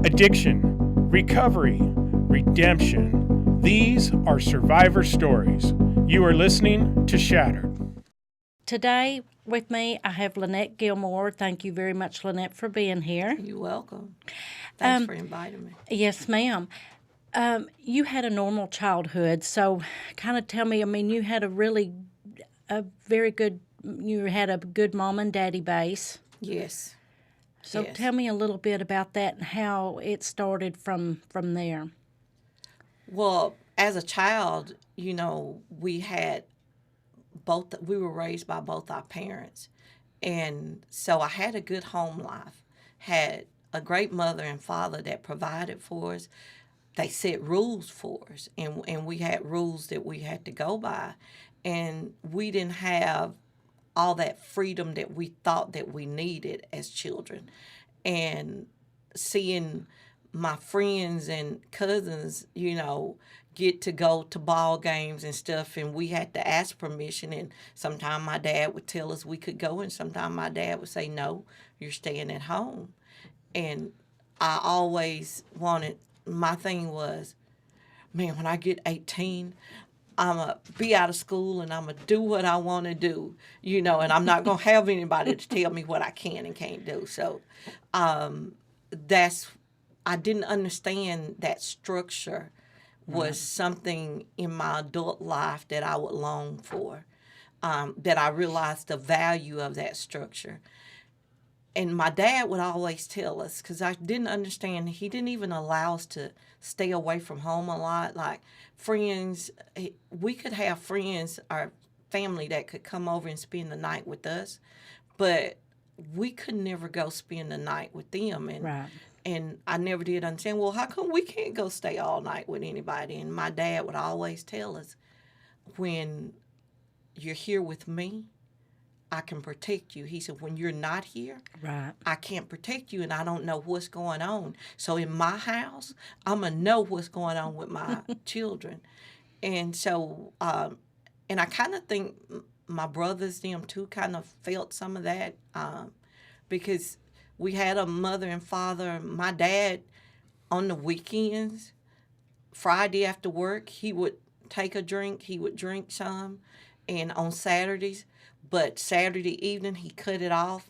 Addiction, recovery, redemption. These are survivor stories. You are listening to Shattered. Today with me, I have Lynette Gilmore. Thank you very much, Lynette, for being here. You're welcome. Thanks for inviting me. Yes, ma'am. You had a normal childhood, so kind of tell me, you had you had a good mom and daddy base. Yes. So Yes. tell me a little bit about that and how it started from there. Well, as a child, we had we were raised by both our parents. And so I had a good home life, had a great mother and father that provided for us. They set rules for us, and we had rules that we had to go by. And we didn't have all that freedom that we thought that we needed as children. And seeing my friends and cousins, get to go to ball games and stuff, and we had to ask permission. And sometimes my dad would tell us we could go, and sometimes my dad would say, no, you're staying at home. And I always wanted, my thing was, man, when I get 18, I'm going to be out of school and I'm going to do what I want to do, and I'm not going to have anybody to tell me what I can and can't do. So I didn't understand that structure was something in my adult life that I would long for, that I realized the value of that structure. And my dad would always tell us, because I didn't understand, he didn't even allow us to stay away from home a lot. Like friends, we could have friends or family that could come over and spend the night with us, but we could never go spend the night with them. And I never did understand, well, how come we can't go stay all night with anybody? And my dad would always tell us, when you're here with me, I can protect you. He said, when you're not here, I can't protect you, and I don't know what's going on. So in my house, I'm going to know what's going on with my children. And so, and I kind of think my brothers, them too, kind of felt some of that, because we had a mother and father. My dad, on the weekends, Friday after work, he would take a drink. He would drink some. And on Saturdays, but Saturday evening, he cut it off,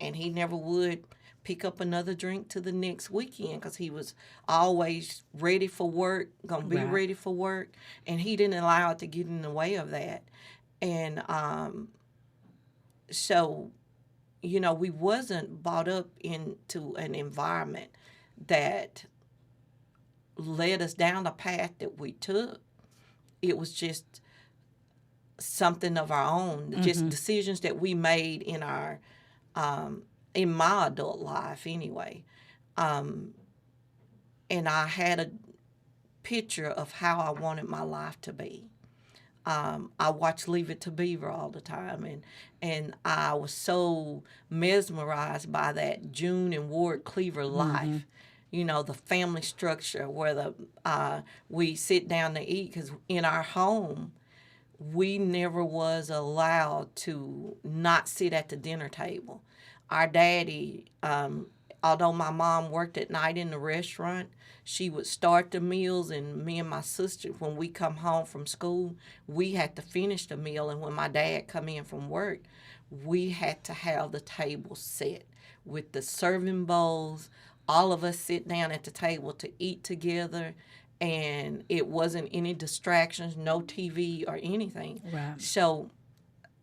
and he never would pick up another drink to the next weekend, because he was always ready for work, going to be ready for work, and he didn't allow it to get in the way of that. And so, we wasn't brought up into an environment that led us down the path that we took. It was just something of our own, just decisions that we made in our, in my adult life anyway. And I had a picture of how I wanted my life to be. I watched Leave It to Beaver all the time, and I was so mesmerized by that June and Ward Cleaver life. The family structure where we sit down to eat, because in our home, we never was allowed to not sit at the dinner table. Our daddy, although my mom worked at night in the restaurant, she would start the meals, and me and my sister, when we come home from school, we had to finish the meal. And when my dad come in from work, we had to have the table set with the serving bowls. All of us sit down at the table to eat together. And it wasn't any distractions, no TV or anything. So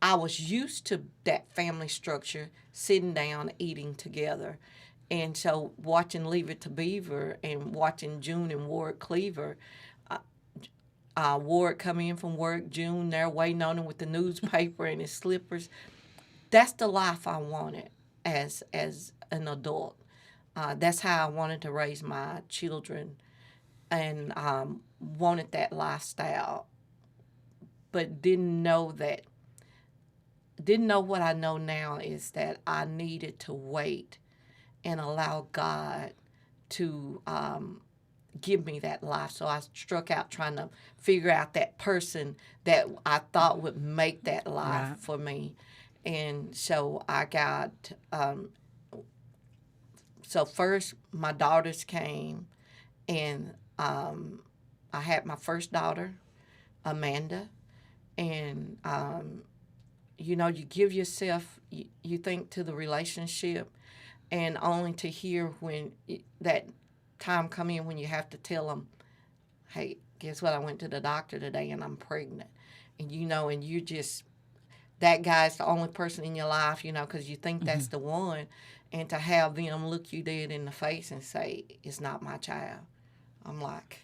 I was used to that family structure, sitting down, eating together. And so watching Leave It to Beaver and watching June and Ward Cleaver, Ward come in from work, June there waiting on him with the newspaper and his slippers. That's the life I wanted as an adult. That's how I wanted to raise my children, and wanted that lifestyle, but didn't know what I know now, is that I needed to wait and allow God to give me that life. So I struck out trying to figure out that person that I thought would make that life for me. And so I got So first, my daughters came, and I had my first daughter, Amanda, and you know, you give yourself, you think to the relationship, and only to hear when that time come in when you have to tell them, hey, guess what? I went to the doctor today and I'm pregnant. And you know, and you just, that guy's the only person in your life, you know, because you think that's the one. And to have them look you dead in the face and say, it's not my child. I'm like,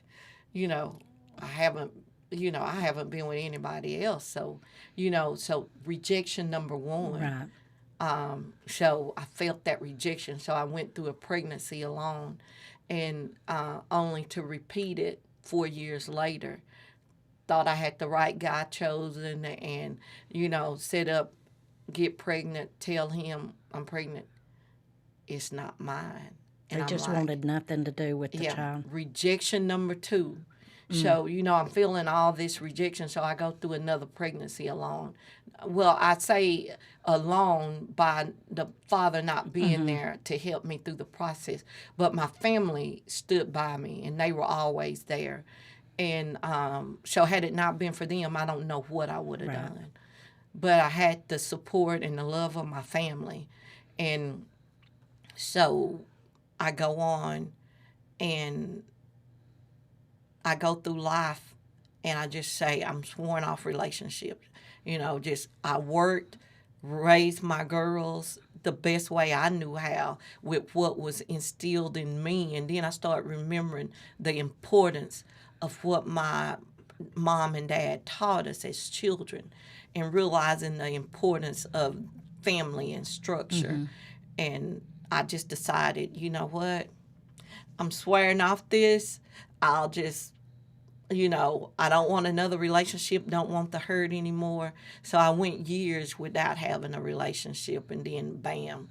you know, I haven't been with anybody else. So, you know, so rejection number one. Right. So I felt that rejection. So I went through a pregnancy alone, and only to repeat it 4 years later. Thought I had the right guy chosen, and, you know, set up, get pregnant, tell him I'm pregnant. It's not mine. And They I'm just like, wanted nothing to do with the yeah, child. rejection number two. So, you know, I'm feeling all this rejection, so I go through another pregnancy alone. Well, I say alone by the father not being there to help me through the process, but my family stood by me, and they were always there. And so had it not been for them, I don't know what I would have done. But I had the support and the love of my family. And so I go on, and I go through life, and I just say I'm sworn off relationships. You know, just I worked, raised my girls the best way I knew how with what was instilled in me. And then I started remembering the importance of what my mom and dad taught us as children, and realizing the importance of family and structure. And I just decided, you know what? I'm swearing off this. I'll just, you know, I don't want another relationship, don't want the hurt anymore. So I went years without having a relationship, and then bam,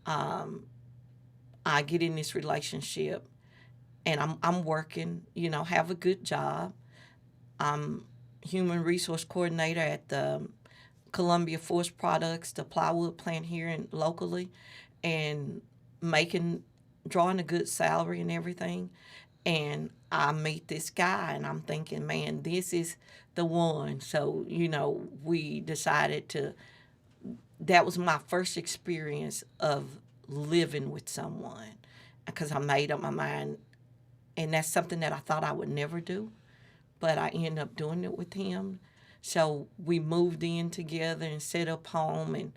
I get in this relationship, and I'm working, you know, have a good job. I'm human resource coordinator at the Columbia Forest Products, the plywood plant here locally, and drawing a good salary and everything. And I meet this guy, and I'm thinking, man, this is the one. So, you know, we decided that was my first experience of living with someone, because I made up my mind. And that's something that I thought I would never do, but I ended up doing it with him. So we moved in together and set up home, and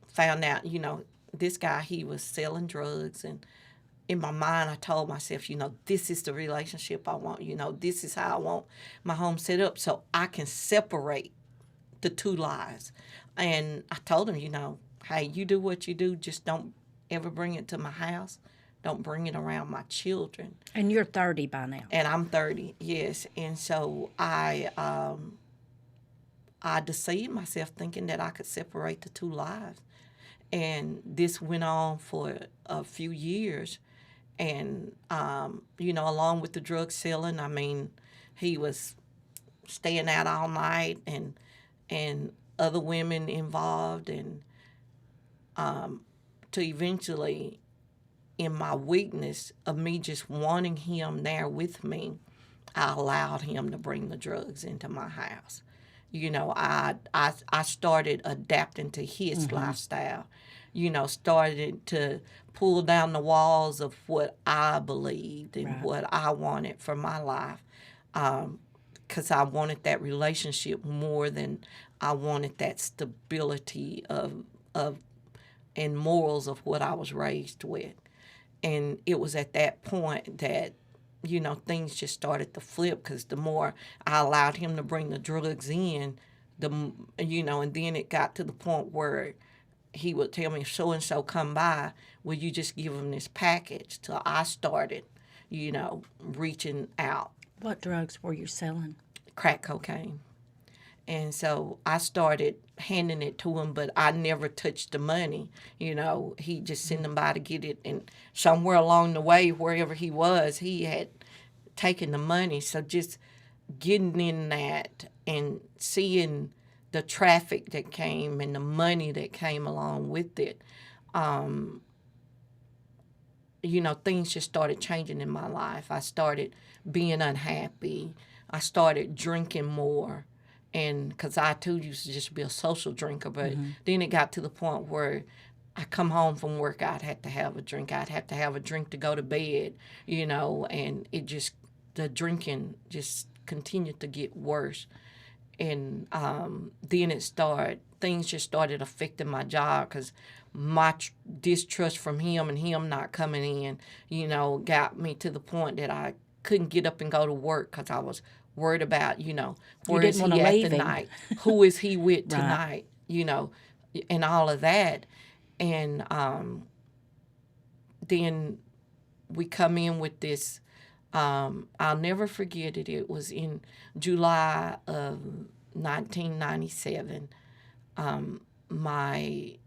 found out, you know, this guy, he was selling drugs. And in my mind, I told myself, you know, this is the relationship I want. You know, this is how I want my home set up, so I can separate the two lives. And I told him, you know, hey, you do what you do, just don't ever bring it to my house. Don't bring it around my children. And you're 30 by now. And I'm 30, yes. And so I deceived myself thinking that I could separate the two lives. And this went on for a few years. And, you know, along with the drug selling, I mean, he was staying out all night, and other women involved. And to eventually, in my weakness of me just wanting him there with me, I allowed him to bring the drugs into my house. You know, I started adapting to his lifestyle. You know, started to pull down the walls of what I believed and what I wanted for my life, because I wanted that relationship more than I wanted that stability of and morals of what I was raised with. And it was at that point that, you know, things just started to flip, because the more I allowed him to bring the drugs in, you know, and then it got to the point where he would tell me, so-and-so come by, will you just give him this package? So I started, you know, reaching out. What drugs were you selling? Crack cocaine. And so I started handing it to him, but I never touched the money. You know, he just sent them by to get it. And somewhere along the way, wherever he was, he had taken the money. So just getting in that and seeing the traffic that came and the money that came along with it, things just started changing in my life. I started being unhappy. I started drinking more. And because I too used to just be a social drinker, but then it got to the point where I come home from work, I'd have to have a drink. I'd have to have a drink to go to bed, and the drinking just continued to get worse. And then things just started affecting my job because my distrust from him and him not coming in, got me to the point that I couldn't get up and go to work because I was worried about, where is he at tonight? Who is he with tonight? And all of that. And then we come in with this. I'll never forget it. It was in July of 1997. My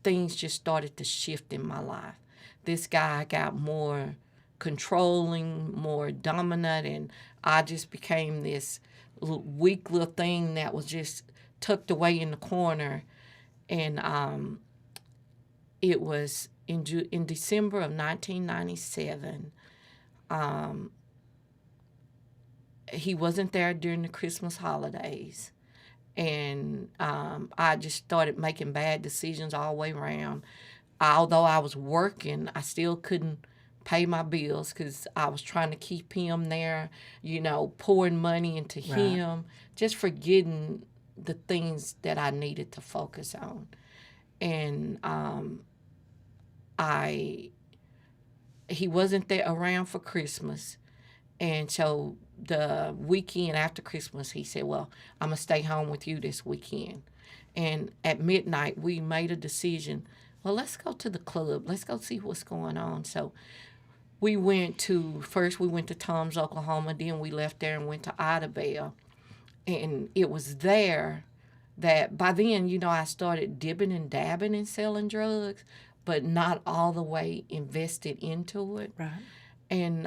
things just started to shift in my life. This guy got more controlling, more dominant, and I just became this weak little thing that was just tucked away in the corner. And it was in December of 1997. He wasn't there during the Christmas holidays. And I just started making bad decisions all the way around. Although I was working, I still couldn't pay my bills because I was trying to keep him there, pouring money into him, just forgetting the things that I needed to focus on. And he wasn't there around for Christmas. And so the weekend after Christmas, he said, well, I'm going to stay home with you this weekend. And at midnight, we made a decision, well, let's go to the club. Let's go see what's going on. So we went to Tom's, Oklahoma. Then we left there and went to Idabel. And it was there that by then, I started dipping and dabbing in selling drugs, but not all the way invested into it. Right. And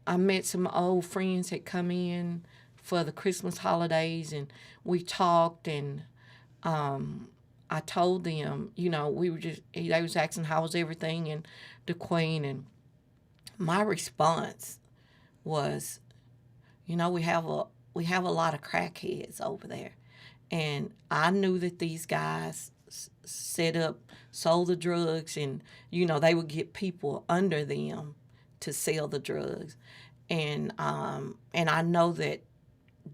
I met some old friends that come in for the Christmas holidays, and we talked, and I told them, they was asking how was everything in the Queen, and my response was, we have a lot of crackheads over there. And I knew that these guys sold the drugs, and, they would get people under them to sell the drugs. And I know that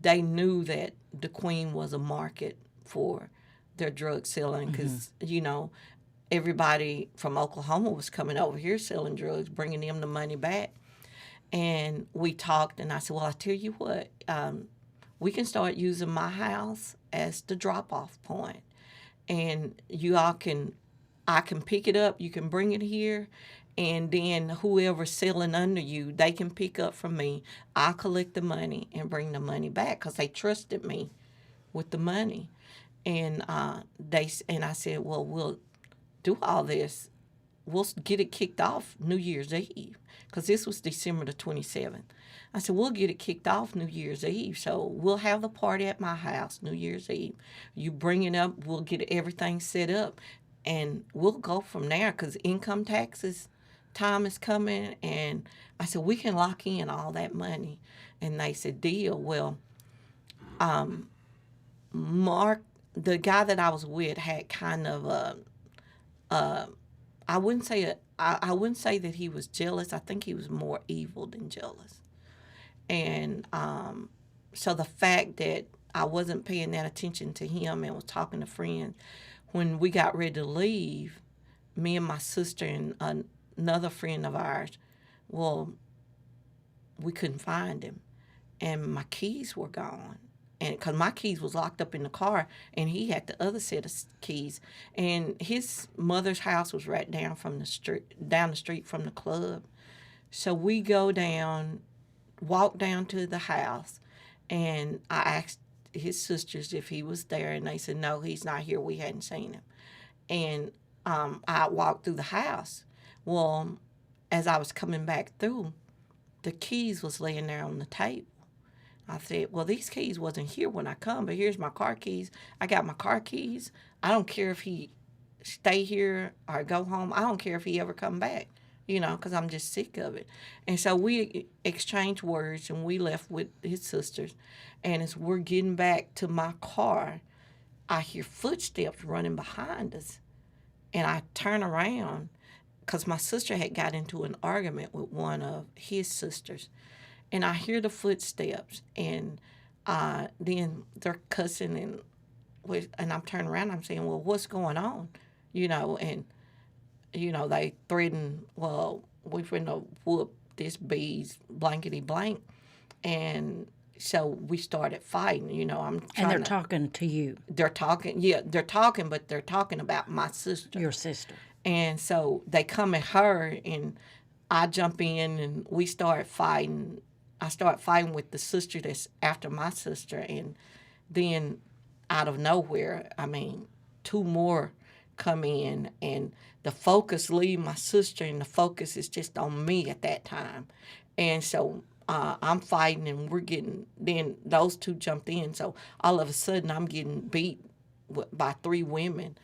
they knew that the Queen was a market for their drug selling because, everybody from Oklahoma was coming over here selling drugs, bringing them the money back. And we talked, and I said, well, I tell you what, we can start using my house as the drop-off point. And I can pick it up, you can bring it here, and then whoever's selling under you, they can pick up from me. I'll collect the money and bring the money back because they trusted me with the money. And I said, well, we'll do all this. We'll get it kicked off New Year's Eve because this was December the 27th. I said, we'll get it kicked off New Year's Eve. So we'll have the party at my house New Year's Eve. You bring it up, we'll get everything set up, and we'll go from there because income taxes time is coming. And I said, we can lock in all that money. And they said, deal. Well, Mark, the guy that I was with, had kind of I wouldn't say that he was jealous. I think he was more evil than jealous. And so the fact that I wasn't paying that attention to him and was talking to friends, when we got ready to leave, me and my sister and another friend of ours, well, we couldn't find him. And my keys were gone. And because my keys was locked up in the car, and he had the other set of keys. And his mother's house was right down the street from the club. So we walk down to the house, and I asked his sisters if he was there, and they said, no, he's not here. We hadn't seen him. And I walked through the house. Well, as I was coming back through, the keys was laying there on the table. I said, well, these keys wasn't here when I come, but here's my car keys. I got my car keys. I don't care if he stay here or go home. I don't care if he ever come back, because I'm just sick of it. And so we exchanged words, and we left with his sisters. And as we're getting back to my car, I hear footsteps running behind us. And I turn around because my sister had got into an argument with one of his sisters. And I hear the footsteps, and then they're cussing, and I'm turning around, I'm saying, well, what's going on? And, they threaten, well, we're finna whoop this bee's blankety blank. And so we started fighting, I'm trying And they're talking to you, they're talking, but they're talking about my sister. your sister. And so they come at her, and I jump in, and we start fighting. I start fighting with the sister that's after my sister, and then out of nowhere, two more come in, and the focus leave my sister, and the focus is just on me at that time. And so I'm fighting, and then those two jumped in. So all of a sudden, I'm getting beat by 3 women.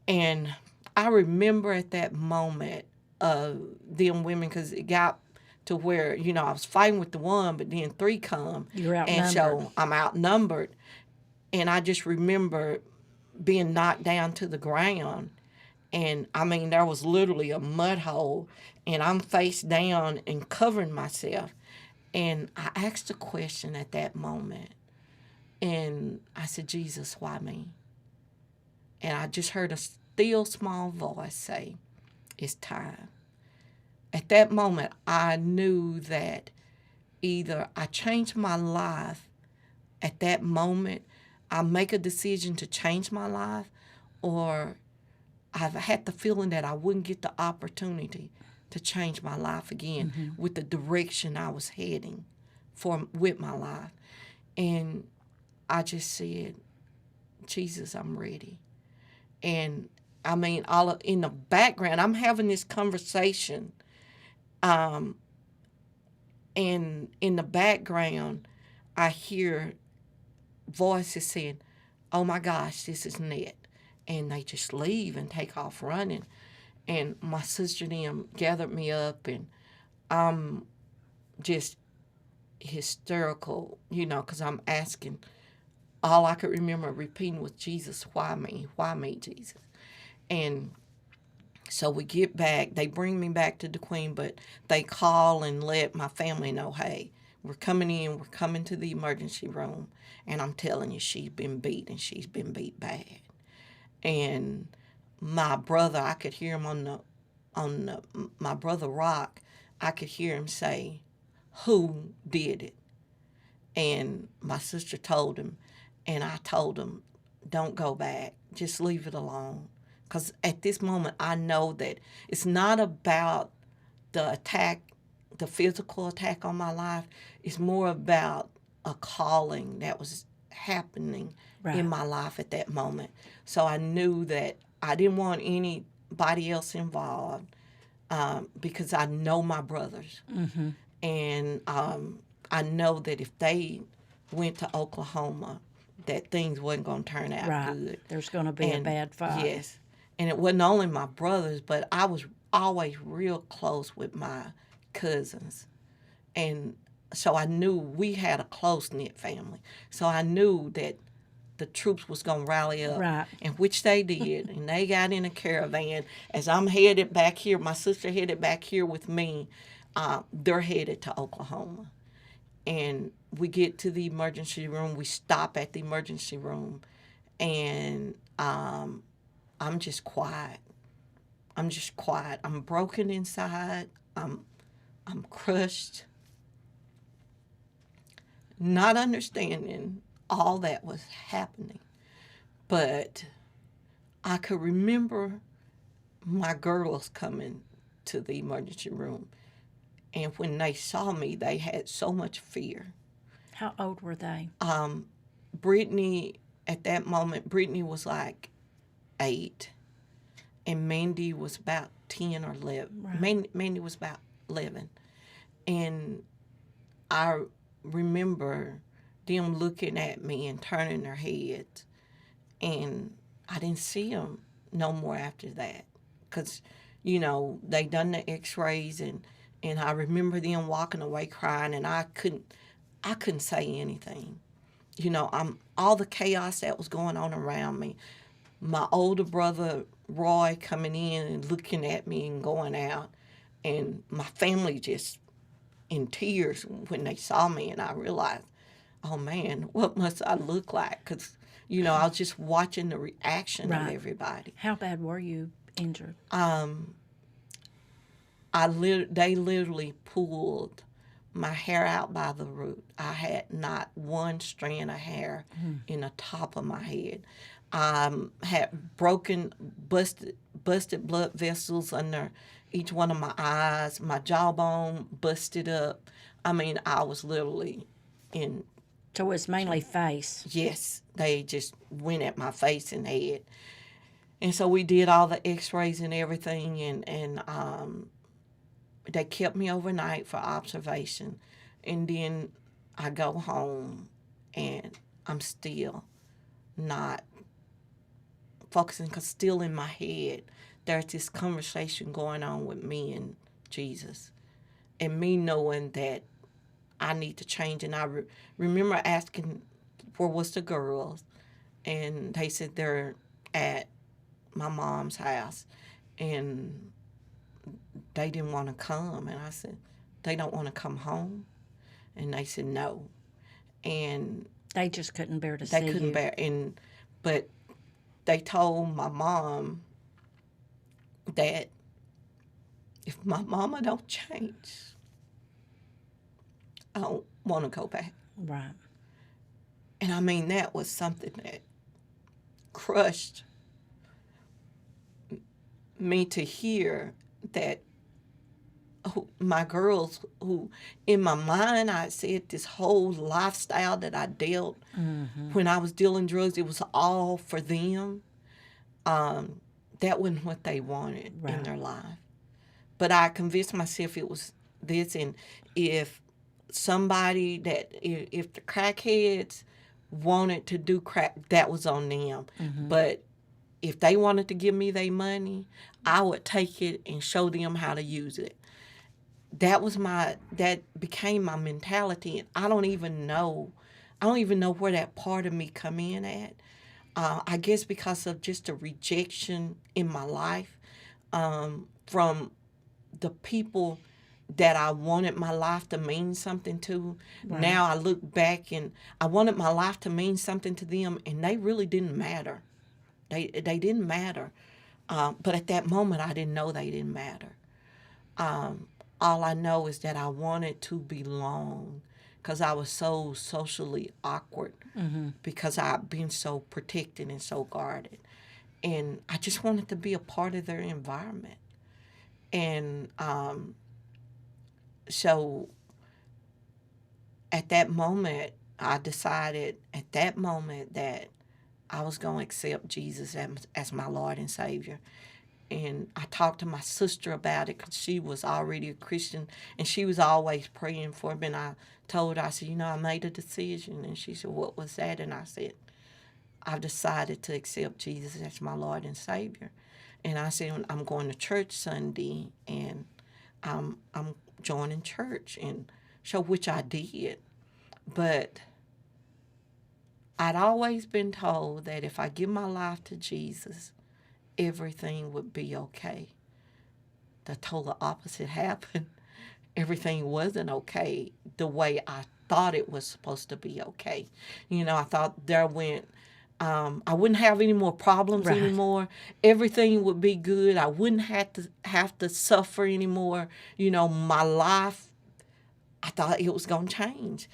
And I remember at that moment them women, because it got to where, I was fighting with the one, but then 3 come. You're outnumbered. And so I'm outnumbered. And I just remember being knocked down to the ground. And, there was literally a mud hole. And I'm face down and covering myself. And I asked a question at that moment. And I said, Jesus, why me? And I just heard a still small voice say, it's time. At that moment, I knew that either I changed my life at that moment, I make a decision to change my life, or I've had the feeling that I wouldn't get the opportunity to change my life again with the direction I was heading with my life. And I just said, Jesus, I'm ready. And in the background, I'm having this conversation. And in the background, I hear voices saying, oh my gosh, this is Ned. And they just leave and take off running. And my sister and them gathered me up, and I'm just hysterical, because I'm asking. All I could remember repeating was, Jesus, why me? Why me, Jesus? And so we get back. They bring me back to the Queen, but they call and let my family know, hey, we're coming in. We're coming to the emergency room. And I'm telling you, she's been beat, and she's been beat bad. And my brother, I could hear him my brother Rock, I could hear him say, who did it? And my sister told him, and I told him, don't go back. Just leave it alone. Because at this moment, I know that it's not about the attack, the physical attack on my life. It's more about a calling that was happening in my life at that moment. So I knew that I didn't want anybody else involved because I know my brothers. Mm-hmm. And I know that if they went to Oklahoma, that things wasn't going to turn out good. There's going to be a bad fight. Yes. And it wasn't only my brothers, but I was always real close with my cousins. And so I knew we had a close-knit family. So I knew that the troops was going to rally up, and which they did. And they got in a caravan. As I'm headed back here, my sister headed back here with me, they're headed to Oklahoma. And we get to the emergency room. We stop at the emergency room, and I'm just quiet. I'm broken inside. I'm crushed, not understanding all that was happening. But I could remember my girls coming to the emergency room. And when they saw me, they had so much fear. How old were they? Brittany, at that moment, Brittany was like 8. And Mandy was about 10 or 11. Right. Mandy was about 11. And I remember them looking at me and turning their heads. And I didn't see them no more after that. Because, they done the x-rays, and I remember them walking away crying, and I couldn't say anything. All the chaos that was going on around me. My older brother, Roy, coming in and looking at me and going out. And my family just in tears when they saw me. And I realized, oh, man, what must I look like? Because, I was just watching the reaction of everybody. How bad were you injured? They literally pulled my hair out by the root. I had not one strand of hair in the top of my head. Had busted blood vessels under each one of my eyes. My jawbone busted up. I mean, I was literally in. So it was mainly face. Yes, they just went at my face and head. And so we did all the x-rays and everything, and they kept me overnight for observation. And then I go home, and I'm still not focusing, because still in my head, there's this conversation going on with me and Jesus, and me knowing that I need to change. And I remember asking where was the girls, and they said they're at my mom's house, and they didn't want to come. And I said, they don't want to come home? And they said no. And they just couldn't bear to see you. They couldn't bear. But they told my mom that if my mama don't change, I don't want to go back. Right. And I mean, that was something that crushed me to hear that my girls, who in my mind I said this whole lifestyle that I dealt when I was dealing drugs, it was all for them. That wasn't what they wanted in their life. But I convinced myself it was this, and if somebody if the crackheads wanted to do crack, that was on them. But if they wanted to give me their money, I would take it and show them how to use it. That became my mentality. And I don't even know where that part of me come in at. I guess because of just the rejection in my life from the people that I wanted my life to mean something to. Right. Now I look back, and I wanted my life to mean something to them, and they really didn't matter. They didn't matter. But at that moment, I didn't know they didn't matter. All I know is that I wanted to belong, because I was so socially awkward, because I've been so protected and so guarded. And I just wanted to be a part of their environment. And so at that moment, I decided that I was going to accept Jesus as my Lord and Savior. And I talked to my sister about it, because she was already a Christian, and she was always praying for me. And I told her, I said, I made a decision. And she said, what was that? And I said, I've decided to accept Jesus as my Lord and Savior. And I said, I'm going to church Sunday, and I'm joining church, and so which I did. But I'd always been told that if I give my life to Jesus, everything would be okay. The total opposite happened. Everything wasn't okay the way I thought it was supposed to be okay. I thought I wouldn't have any more problems anymore. Everything would be good. I wouldn't have to suffer anymore. My life, I thought it was going to change.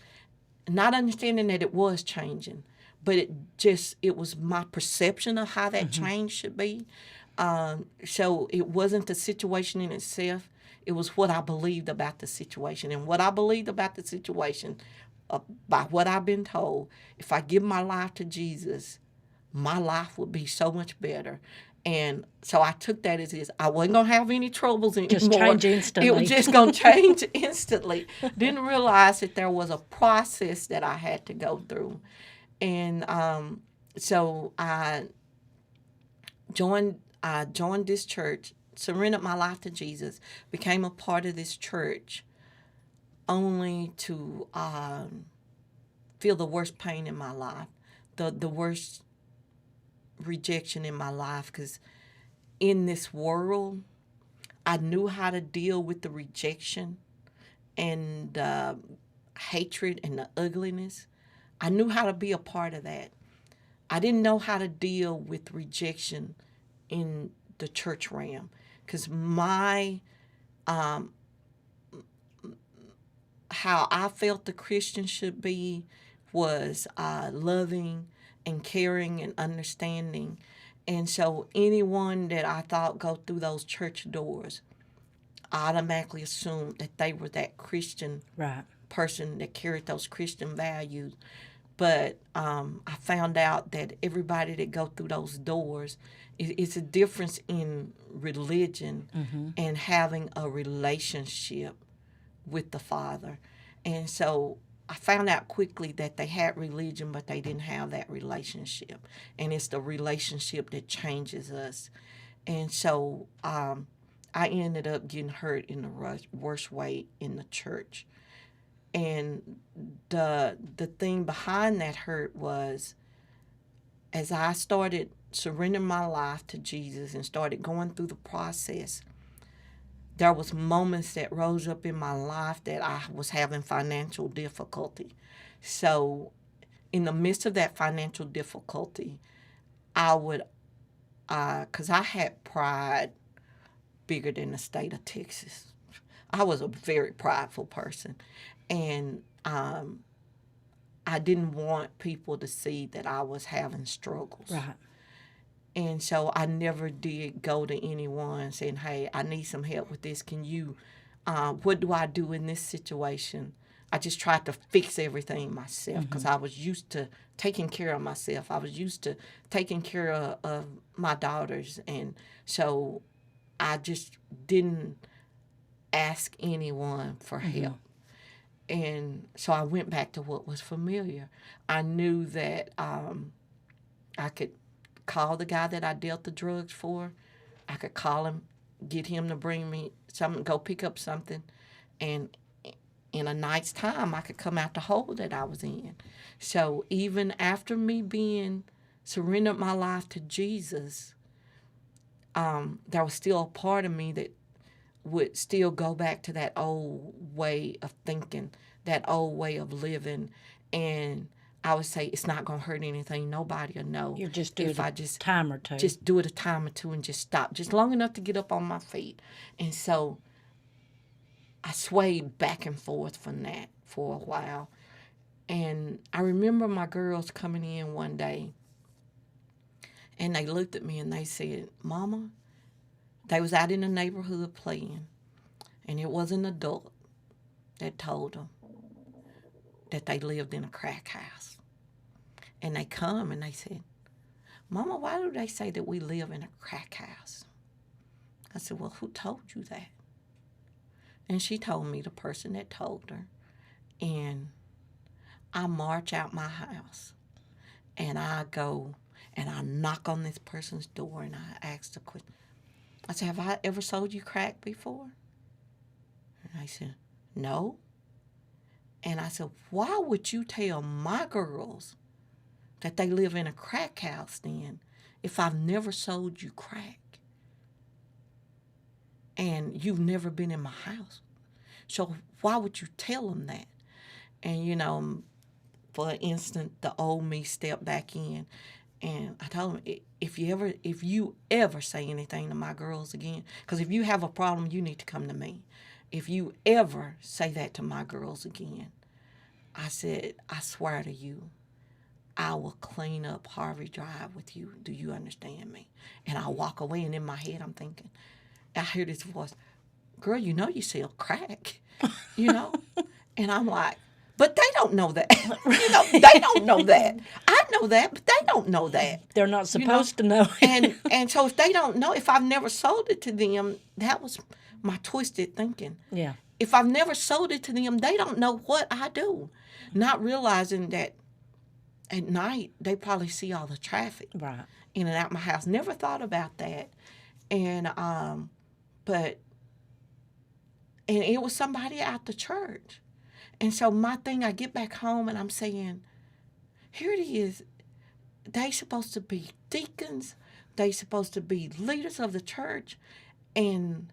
Not understanding that it was changing, but it was my perception of how that change should be. So it wasn't the situation in itself. It was what I believed about the situation. And what I believed about the situation, by what I've been told, if I give my life to Jesus, my life would be so much better. And so I took that as is. I wasn't going to have any troubles anymore. Just change instantly. It was just going to change instantly. Didn't realize that there was a process that I had to go through. And so I joined I joined this church, surrendered my life to Jesus, became a part of this church, only to feel the worst pain in my life, the worst rejection in my life, because in this world, I knew how to deal with the rejection and hatred and the ugliness. I knew how to be a part of that. I didn't know how to deal with rejection in the church realm, because my how I felt the Christian should be was loving and caring and understanding. And so anyone that I thought go through those church doors, I automatically assumed that they were that Christian Right. person that carried those Christian values. But I found out that everybody that go through those doors, it's a difference in religion and having a relationship with the Father. And so I found out quickly that they had religion, but they didn't have that relationship. And it's the relationship that changes us. And so I ended up getting hurt in the worst way in the church. And the thing behind that hurt was, as I started surrendering my life to Jesus and started going through the process, there was moments that rose up in my life that I was having financial difficulty. So in the midst of that financial difficulty, I would, because I had pride bigger than the state of Texas. I was a very prideful person. And I didn't want people to see that I was having struggles. Right. And so I never did go to anyone saying, hey, I need some help with this. Can you, what do I do in this situation? I just tried to fix everything myself because I was used to taking care of myself. I was used to taking care of my daughters. And so I just didn't ask anyone for help. And so I went back to what was familiar. I knew that I could call the guy that I dealt the drugs for. I could call him, get him to bring me something, go pick up something. And in a night's time, I could come out the hole that I was in. So even after me being surrendered my life to Jesus, there was still a part of me that would still go back to that old way of thinking, that old way of living. And I would say, it's not going to hurt anything. Nobody will know. You just do if it I a time or two. Just do it a time or two and just stop. Just long enough to get up on my feet. And so I swayed back and forth from that for a while. And I remember my girls coming in one day, and they looked at me and they said, Mama, they was out in the neighborhood playing, and it was an adult that told them that they lived in a crack house. And they come and they said, Mama, why do they say that we live in a crack house? I said, well, who told you that? And she told me the person that told her. And I march out my house, and I go and I knock on this person's door, and I ask the question. I said, have I ever sold you crack before? And I said, no. And I said, why would you tell my girls that they live in a crack house then if I've never sold you crack? And you've never been in my house. So why would you tell them that? And, you know, for an instant, the old me stepped back in. And I told him, if you ever say anything to my girls again, because if you have a problem, you need to come to me. If you ever say that to my girls again, I said, I swear to you, I will clean up Harvey Drive with you. Do you understand me? And I walk away, and in my head, I'm thinking, I hear this voice, girl, you know you sell crack, you know? And I'm like, but they don't know that. You know, they don't know that. I know that, but they don't know that. They're not supposed to know. and so if they don't know, if I've never sold it to them, that was my twisted thinking. Yeah. If I've never sold it to them, they don't know what I do. Not realizing that at night they probably see all the traffic. Right. in and out my house. Never thought about that. And but and it was somebody out the church. And so my thing, I get back home and I'm saying, here it is. They supposed to be deacons. They supposed to be leaders of the church. And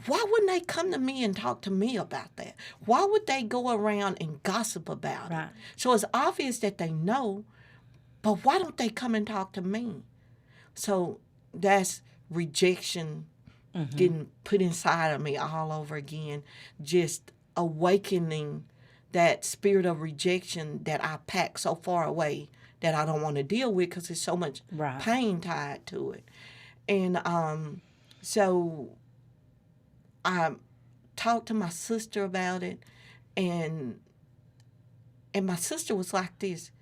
why wouldn't they come to me and talk to me about that? Why would they go around and gossip about it? So it's obvious that they know, but why don't they come and talk to me? So that's rejection getting put inside of me all over again, just awakening that spirit of rejection that I pack so far away that I don't want to deal with because there's so much pain tied to it. And so I talked to my sister about it, and my sister was like this: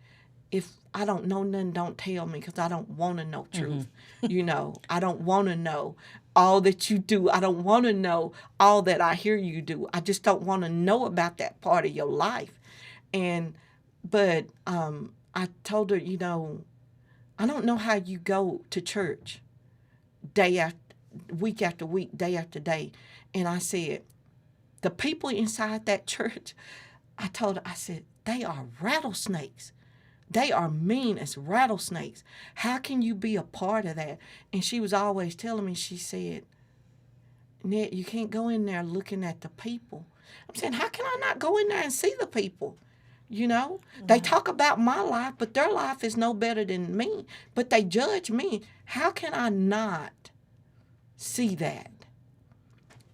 if I don't know nothing, don't tell me, because I don't want to know truth. You know, I don't want to know all that you do. I don't want to know all that I hear you do. I just don't want to know about that part of your life. But I told her, you know, I don't know how you go to church week after week, day after day. And I said, the people inside that church, I told her, I said, they are rattlesnakes. They are mean as rattlesnakes. How can you be a part of that? And she was always telling me, she said, Ned, you can't go in there looking at the people. I'm saying, how can I not go in there and see the people? You know, they talk about my life, but their life is no better than me. But they judge me. How can I not see that?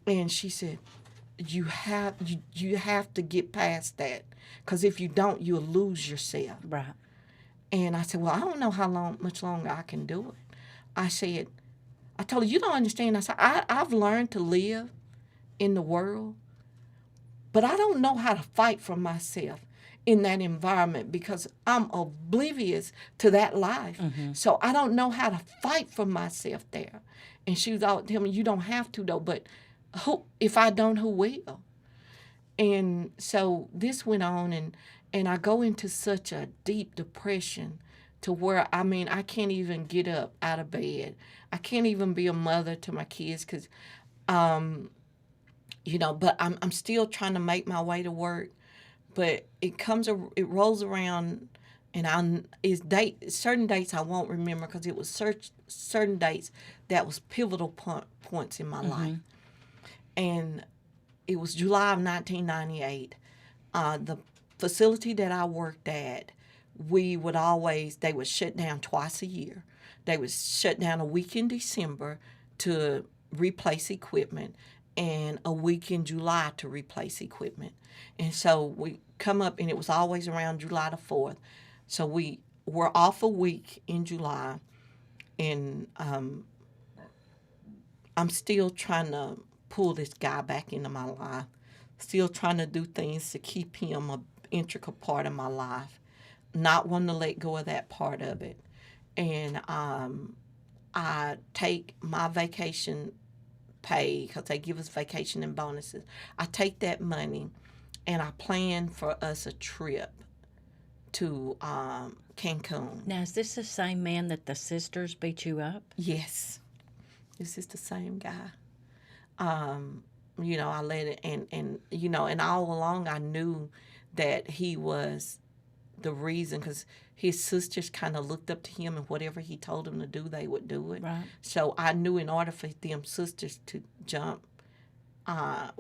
And she said, you have to get past that, because if you don't, you'll lose yourself. Right. And I said, well, I don't know much longer I can do it. I told her, you don't understand. I said, I've learned to live in the world, but I don't know how to fight for myself in that environment because I'm oblivious to that life. So I don't know how to fight for myself there. And she was all telling me, you don't have to, though, but if I don't, who will? And so this went on, and I go into such a deep depression to where, I mean, I can't even get up out of bed. I can't even be a mother to my kids because, you know, but I'm still trying to make my way to work. But it rolls around, and certain dates I won't remember because it was certain dates that was pivotal points in my life. And it was July of 1998. The facility that I worked at, they would shut down twice a year. They would shut down a week in December to replace equipment and a week in July to replace equipment. And so we come up, and it was always around July the 4th. So we were off a week in July, and I'm still trying to pull this guy back into my life, still trying to do things to keep him an integral part of my life, not wanting to let go of that part of it. And I take my vacation pay, because they give us vacation and bonuses. I take that money, and I plan for us a trip to Cancun. Now, is this the same man that the sisters beat you up? Yes. This is the same guy. You know, I let it, and you know, and all along I knew that he was the reason, because his sisters kind of looked up to him, and whatever he told them to do, they would do it. Right. So I knew in order for them sisters to jump, I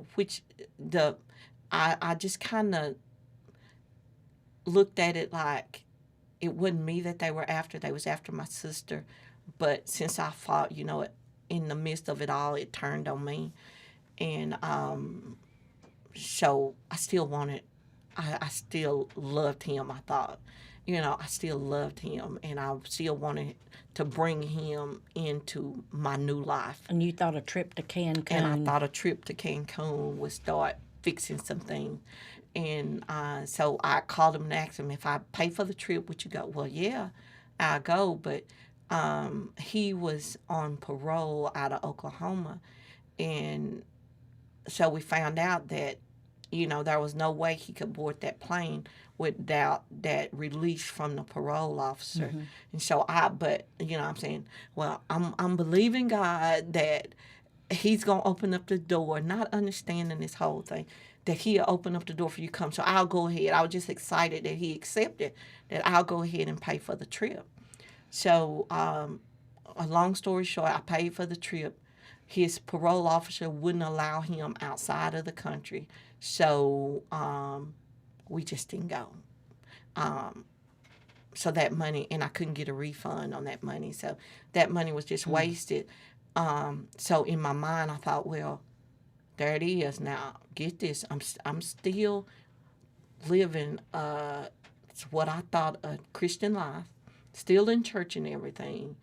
just kind of looked at it like it wasn't me that they were after. They was after my sister. But since I fought, you know, in the midst of it all, it turned on me. And so I still wanted, I still loved him, I thought. You know, I still loved him, and I still wanted to bring him into my new life. And you thought a trip to Cancun. And I thought a trip to Cancun would start fixing some things. And so I called him and asked him, if I pay for the trip, would you go? Well, yeah, I'll go. But he was on parole out of Oklahoma. And so we found out that there was no way he could board that plane without that release from the parole officer. Mm-hmm. And so but I'm saying, well, I'm believing God that he's going to open up the door, not understanding this whole thing, that he'll open up the door for you to come. So I'll go ahead. I was just excited that he accepted that I'll go ahead and pay for the trip. So a long story short, I paid for the trip. His parole officer wouldn't allow him outside of the country. So we just didn't go. So that money, and I couldn't get a refund on that money. So that money was just wasted. So in my mind, I thought, well, there it is. Now, get this. I'm still living what I thought a Christian life, still in church and everything.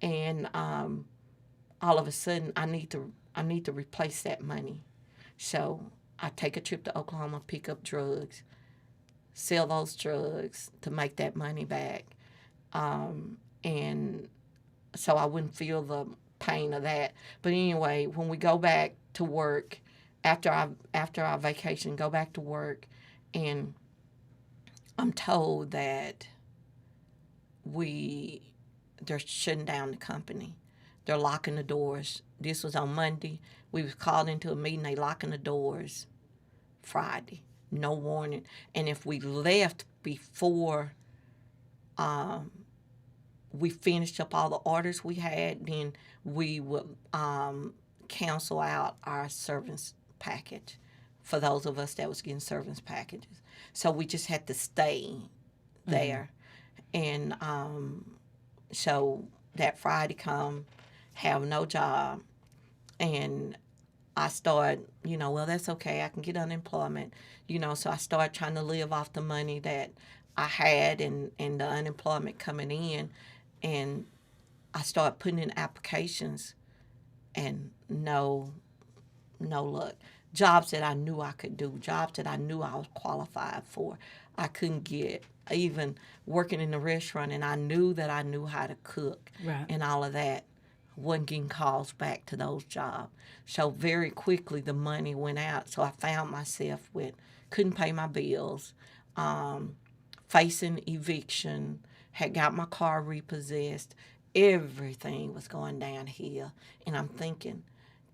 And all of a sudden, I need to replace that money. So I take a trip to Oklahoma, pick up drugs, sell those drugs to make that money back. And so I wouldn't feel the pain of that. But anyway, when we go back to work, after our vacation, go back to work, and I'm told that they're shutting down the company. They're locking the doors. This was on Monday. We was called into a meeting. They locking the doors Friday. No warning. And if we left before we finished up all the orders we had, then we would cancel out our service package for those of us that was getting service packages. So we just had to stay there. And so that Friday come, have no job, and I started, well, that's okay. I can get unemployment, so I started trying to live off the money that I had and the unemployment coming in. And I started putting in applications, and no luck. Jobs that I knew I could do, jobs that I knew I was qualified for, I couldn't get. Even working in the restaurant, and I knew that I knew how to cook and all of that, wasn't getting calls back to those jobs. So very quickly the money went out. So I found myself couldn't pay my bills, facing eviction, had got my car repossessed. Everything was going downhill. And I'm thinking,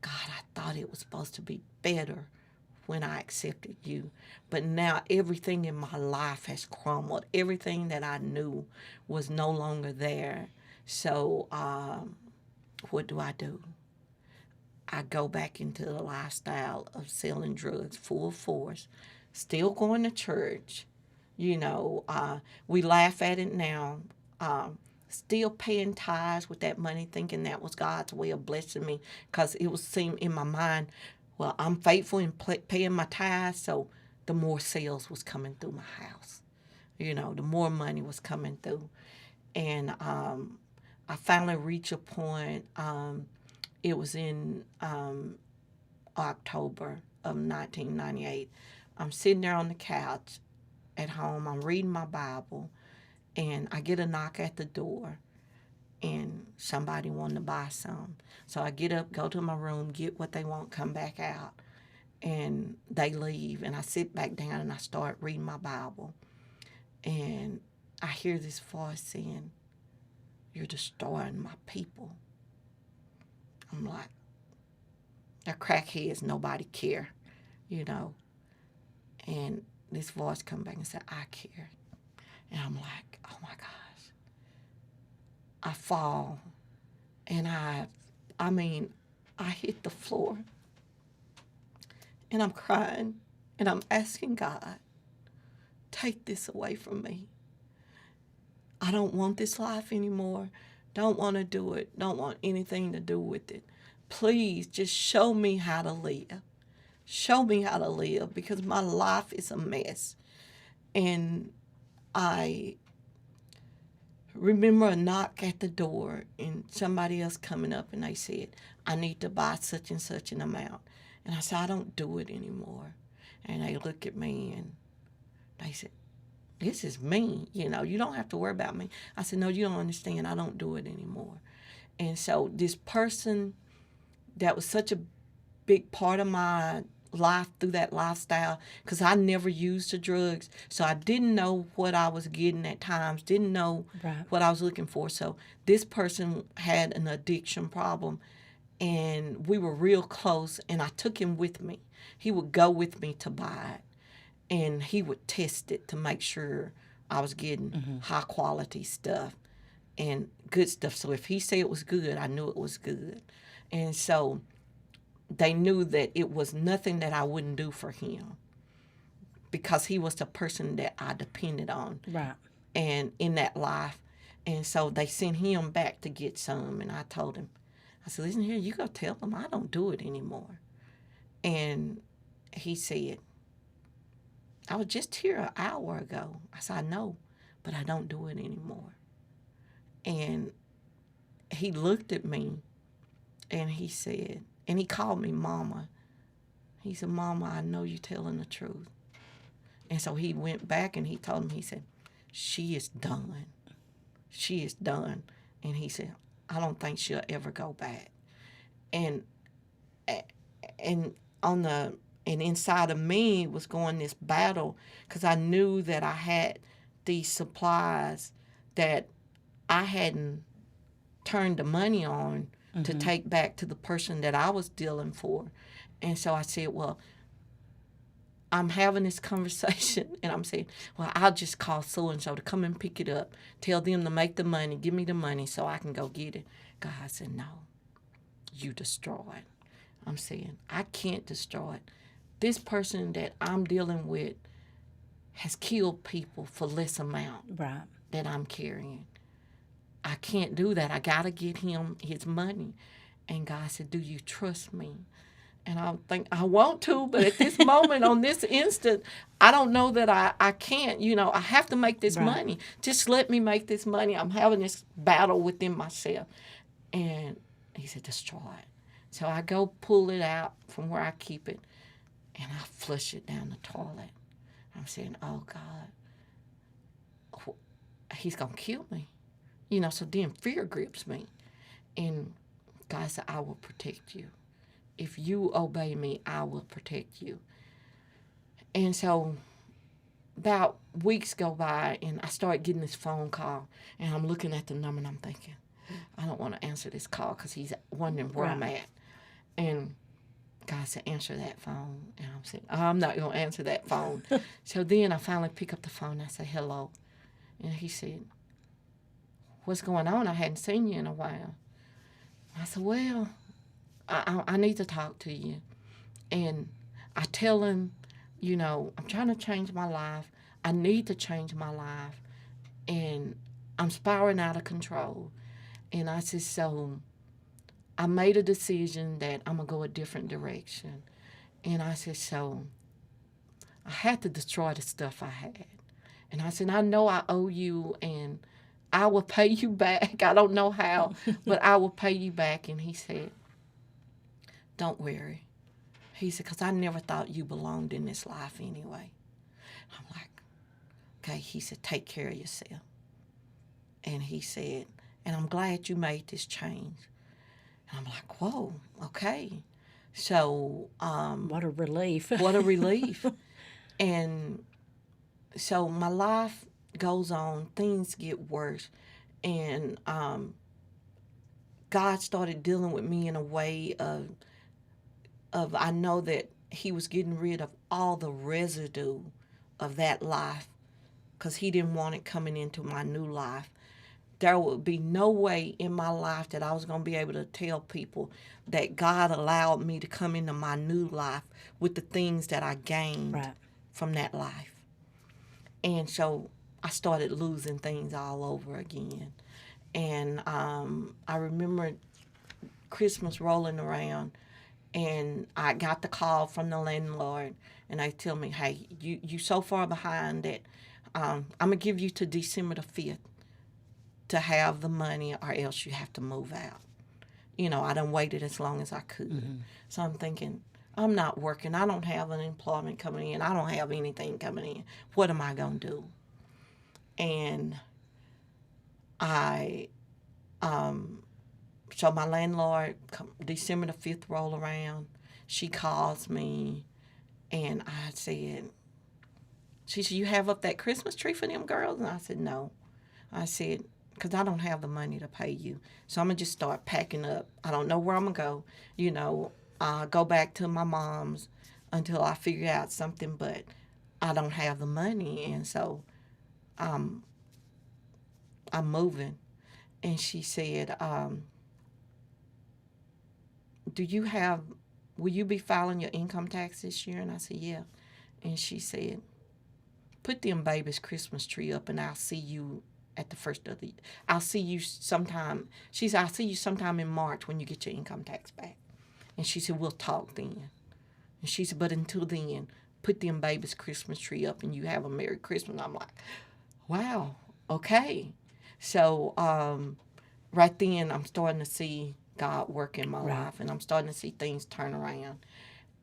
God, I thought it was supposed to be better when I accepted you. But now everything in my life has crumbled. Everything that I knew was no longer there. So what do? I go back into the lifestyle of selling drugs full force, still going to church. We laugh at it now. Still paying tithes with that money, thinking that was God's way of blessing me, because it was seem in my mind, well, I'm faithful in paying my tithes, so the more sales was coming through my house. The more money was coming through. And I finally reached a point, it was in October of 1998. I'm sitting there on the couch at home, I'm reading my Bible, and I get a knock at the door, and somebody wanted to buy some. So I get up, go to my room, get what they want, come back out, and they leave. And I sit back down and I start reading my Bible. And I hear this voice saying, "You're destroying my people." I'm like, they're crackheads, nobody care, And this voice come back and said, "I care." And I'm like, oh my gosh. I fall, and I hit the floor, and I'm crying, and I'm asking God, take this away from me. I don't want this life anymore. Don't want to do it. Don't want anything to do with it. Please just show me how to live. Show me how to live, because my life is a mess. And I remember a knock at the door and somebody else coming up, and they said, "I need to buy such and such an amount." And I said, "I don't do it anymore." And they look at me and they said, "This is me, you don't have to worry about me." I said, "No, you don't understand. I don't do it anymore." And so this person that was such a big part of my life through that lifestyle, because I never used the drugs, so I didn't know what I was getting at times, didn't know Right. what I was looking for. So this person had an addiction problem, and we were real close, and I took him with me. He would go with me to buy it, and he would test it to make sure I was getting high quality stuff and good stuff. So if he said it was good, I knew it was good. And so they knew that it was nothing that I wouldn't do for him, because he was the person that I depended on Right. and in that life. And so they sent him back to get some, and I told him, I said, listen here, you go tell them I don't do it anymore. And he said, I was just here an hour ago. I said, I know, but I don't do it anymore. And he looked at me, and he said, and he called me Mama. He said, Mama, I know you're telling the truth. And so he went back and he told him, he said, she is done. She is done. And he said, I don't think she'll ever go back. And on the and inside of me was going this battle, because I knew that I had these supplies that I hadn't turned the money on to take back to the person that I was dealing for. And so I said, well, I'm having this conversation, and I'm saying, well, I'll just call so-and-so to come and pick it up, tell them to make the money, give me the money so I can go get it. God said, no, you destroy it. I'm saying, I can't destroy it. This person that I'm dealing with has killed people for less amount Right. that I'm carrying. I can't do that. I got to get him his money. And God said, do you trust me? And I think I want to, but at this moment, on this instant, I don't know that I can't. You know, I have to make this money. Just let me make this money. I'm having this battle within myself. And he said, destroy it. So I go pull it out from where I keep it, and I flush it down the toilet. I'm saying, oh, God, he's going to kill me. You know, so then fear grips me. And God said, I will protect you. If you obey me, I will protect you. And so about weeks go by, and I start getting this phone call, and I'm looking at the number, and I'm thinking, I don't want to answer this call because he's wondering where I'm at. And God said, answer that phone. And I'm saying, I'm not going to answer that phone. So then I finally pick up the phone, and I say, hello. And he said, what's going on? I hadn't seen you in a while. I said, well, I need to talk to you. And I tell him, you know, I'm trying to change my life. I need to change my life. And I'm spiraling out of control. And I said, so I made a decision that I'm going to go a different direction. And I said, so I had to destroy the stuff I had. And I said, I know I owe you, and I will pay you back. I don't know how, but I will pay you back. And he said, don't worry. He said, because I never thought you belonged in this life anyway. I'm like, okay. He said, take care of yourself. And he said, and I'm glad you made this change. And I'm like, whoa, okay. So. What a relief. What a relief. And so my life goes on. Things get worse. And God started dealing with me in a way of I know that he was getting rid of all the residue of that life, because he didn't want it coming into my new life. There would be no way in my life that I was going to be able to tell people that God allowed me to come into my new life with the things that I gained from that life. And so I started losing things all over again. And I remember Christmas rolling around, and I got the call from the landlord, and they tell me, hey, you so far behind that I'm going to give you to December the 5th to have the money, or else you have to move out. You know, I done waited as long as I could. Mm-hmm. So I'm thinking, I'm not working. I don't have an employment coming in. I don't have anything coming in. What am I going to do? And so my landlord, December the 5th roll around, she calls me, And I said, she said, you have up that Christmas tree for them girls? And I said, no. I said, because I don't have the money to pay you. So I'm going to just start packing up. I don't know where I'm going to go. You know, go back to my mom's until I figure out something, but I don't have the money. And so I'm moving. And she said, will you be filing your income tax this year? And I said, yeah. And she said, put them baby's Christmas tree up and I'll see you at the first of the, I'll see you sometime. She said, I'll see you sometime in March when you get your income tax back. And she said, we'll talk then. And she said, but until then, put them baby's Christmas tree up and you have a Merry Christmas. And I'm like, wow, okay. So right then I'm starting to see God work in my life, and I'm starting to see things turn around.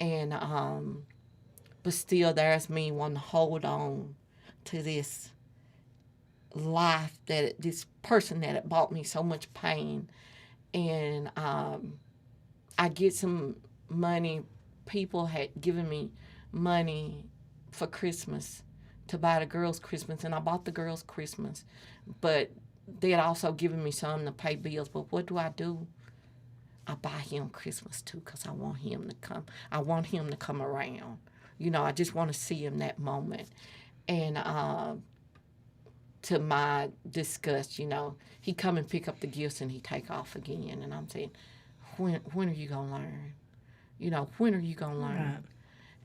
And but still there's me wanting to hold on to this life, that this person that had brought me so much pain. And I get some money. People had given me money for Christmas to buy the girls Christmas, and I bought the girls Christmas, but they had also given me some to pay bills. But what do? I buy him Christmas too, because I want him to come. I want him to come around. You know, I just want to see him that moment. And to my disgust, you know, he come and pick up the gifts and he take off again. And I'm saying, when are you going to learn? You know, when are you going to learn? Right.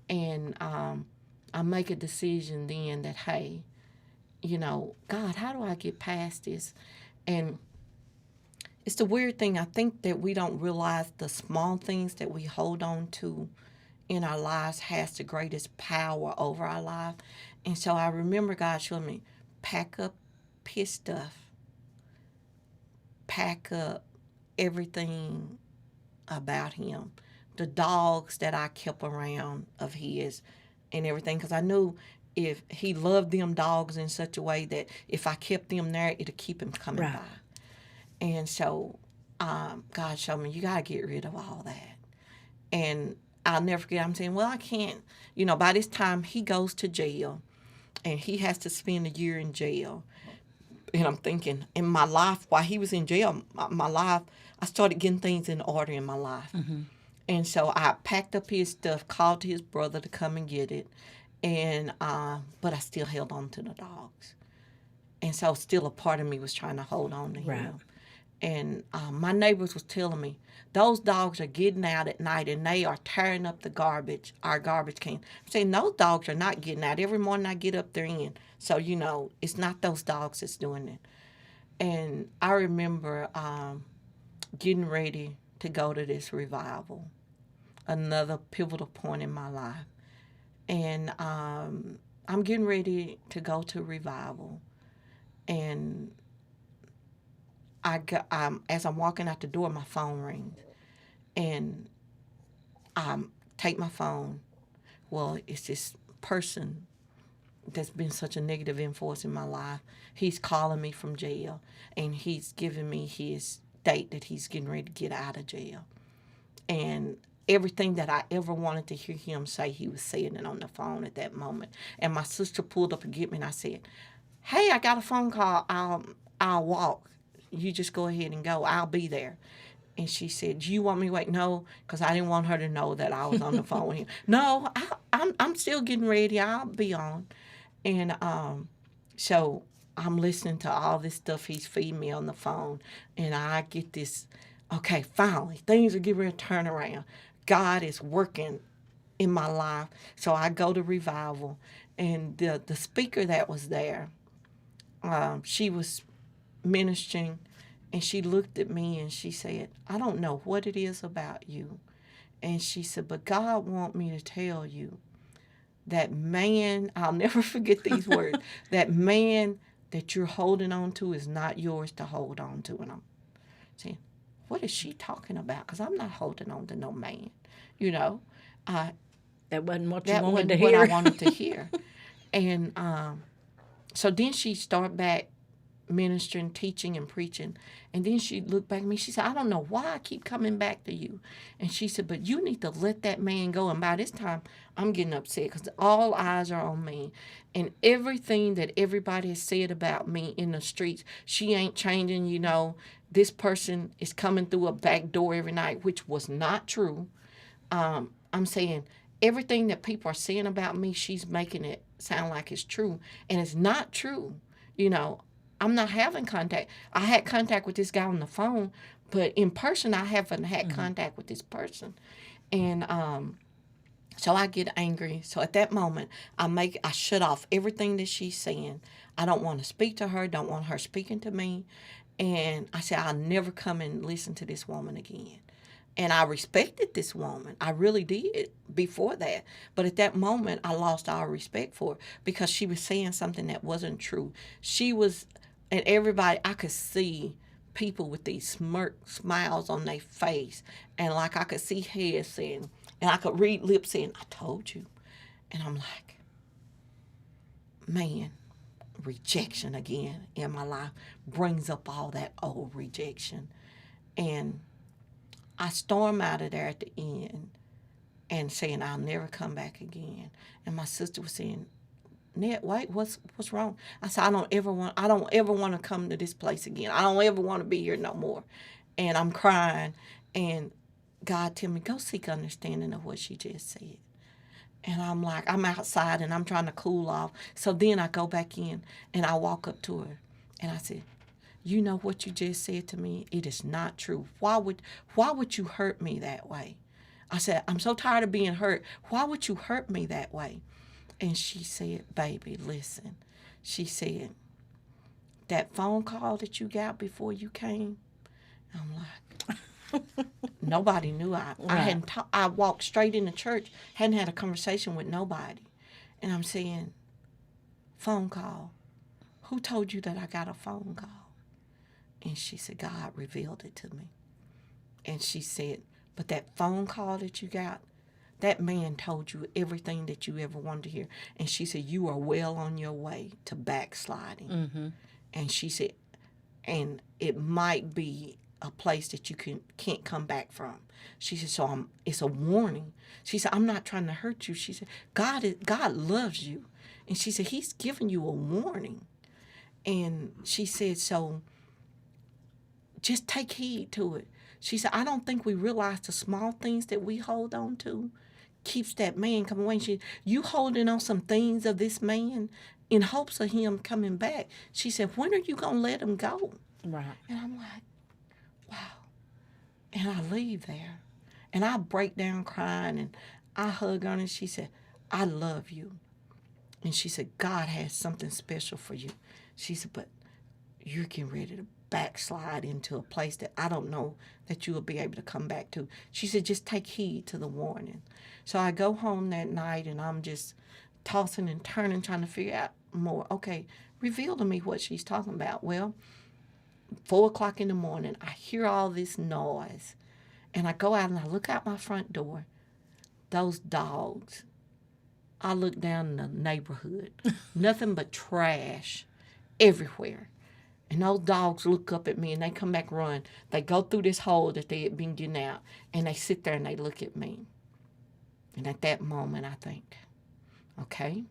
And I make a decision then that, hey, you know, God, how do I get past this? And it's the weird thing. I think that we don't realize the small things that we hold on to in our lives has the greatest power over our life. And so I remember God showing me, pack up his stuff. Pack up everything about him. The dogs that I kept around of his and everything. Because I knew if he loved them dogs in such a way that if I kept them there, it'll keep him coming by. And so God showed me, you got to get rid of all that. And I'll never forget, I'm saying, well, I can't. You know, by this time, he goes to jail, and he has to spend a year in jail. And I'm thinking, in my life, while he was in jail, my life, I started getting things in order in my life. Mm-hmm. And so I packed up his stuff, called to his brother to come and get it. And but I still held on to the dogs. And so still a part of me was trying to hold on to him. And my neighbors was telling me, those dogs are getting out at night and they are tearing up the garbage, our garbage can. I'm saying, those dogs are not getting out. Every morning I get up there in. So, you know, it's not those dogs that's doing it. And I remember getting ready to go to this revival, another pivotal point in my life. And I'm getting ready to go to revival. And as I'm walking out the door, my phone rings. And I take my phone. Well, it's this person that's been such a negative influence in my life. He's calling me from jail, and he's giving me his date that he's getting ready to get out of jail. And everything that I ever wanted to hear him say, he was saying it on the phone at that moment. And my sister pulled up to get me, and I said, hey, I got a phone call. I'll walk. You just go ahead and go. I'll be there. And she said, do you want me to wait? No, because I didn't want her to know that I was on the phone with him. No, I'm still getting ready. I'll be on. And so I'm listening to all this stuff he's feeding me on the phone. And I get this, okay, finally, things are getting ready to turn around. God is working in my life. So I go to revival. And the speaker that was there, she was ministering, and she looked at me and she said, I don't know what it is about you. And she said, but God want me to tell you that man, I'll never forget these words, that man that you're holding on to is not yours to hold on to. And I'm saying, what is she talking about? Because I'm not holding on to no man, you know. That wasn't what you wanted to That hear. wasn't what I wanted to hear. And so then she started back ministering, teaching, and preaching. And then she looked back at me. She said, I don't know why I keep coming back to you. And she said, but you need to let that man go. And by this time, I'm getting upset because all eyes are on me. And everything that everybody has said about me in the streets, she ain't changing, you know. This person is coming through a back door every night, which was not true. I'm saying everything that people are saying about me, she's making it sound like it's true. And it's not true. You know, I'm not having contact. I had contact with this guy on the phone, but in person, I haven't had contact with this person. And so I get angry. So at that moment, I shut off everything that she's saying. I don't want to speak to her, don't want her speaking to me. And I said, I'll never come and listen to this woman again. And I respected this woman. I really did before that. But at that moment, I lost all respect for her because she was saying something that wasn't true. She was, and everybody, I could see people with these smiles on their face. And like I could see heads saying, and I could read lips saying, I told you. And I'm like, man, rejection again in my life brings up all that old rejection. And I stormed out of there at the end and saying, I'll never come back again. And my sister was saying, Ned, wait, what's wrong? I said, I don't ever want to come to this place again. I don't ever want to be here no more. And I'm crying. And God tell me, go seek understanding of what she just said. And I'm like, I'm outside and I'm trying to cool off. So then I go back in and I walk up to her and I said, you know what you just said to me? It is not true. Why would you hurt me that way? I said, I'm so tired of being hurt. Why would you hurt me that way? And she said, baby, listen. She said, that phone call that you got before you came, I'm like, nobody knew. I walked straight into church, hadn't had a conversation with nobody. And I'm saying, phone call. Who told you that I got a phone call? And she said, God revealed it to me. And she said, but that phone call that you got, that man told you everything that you ever wanted to hear. And she said, you are well on your way to backsliding. Mm-hmm. And she said, and it might be a place that you can't come back from. She said, so it's a warning. She said, I'm not trying to hurt you. She said, God loves you. And she said, he's giving you a warning. And she said, so just take heed to it. She said, I don't think we realize the small things that we hold on to keeps that man coming away. She said, you holding on some things of this man in hopes of him coming back. She said, when are you going to let him go? Right. And I'm like, wow. And I leave there. And I break down crying and I hug her and she said, I love you. And she said, God has something special for you. She said, but you're getting ready to backslide into a place that I don't know that you will be able to come back to. She said, just take heed to the warning. So I go home that night and I'm just tossing and turning, trying to figure out more. Okay, reveal to me what she's talking about. Well, 4 o'clock in the morning, I hear all this noise. And I go out and I look out my front door. Those dogs. I look down in the neighborhood. Nothing but trash everywhere. And those dogs look up at me and they come back run. They go through this hole that they had been getting out. And they sit there and they look at me. And at that moment, I think, okay.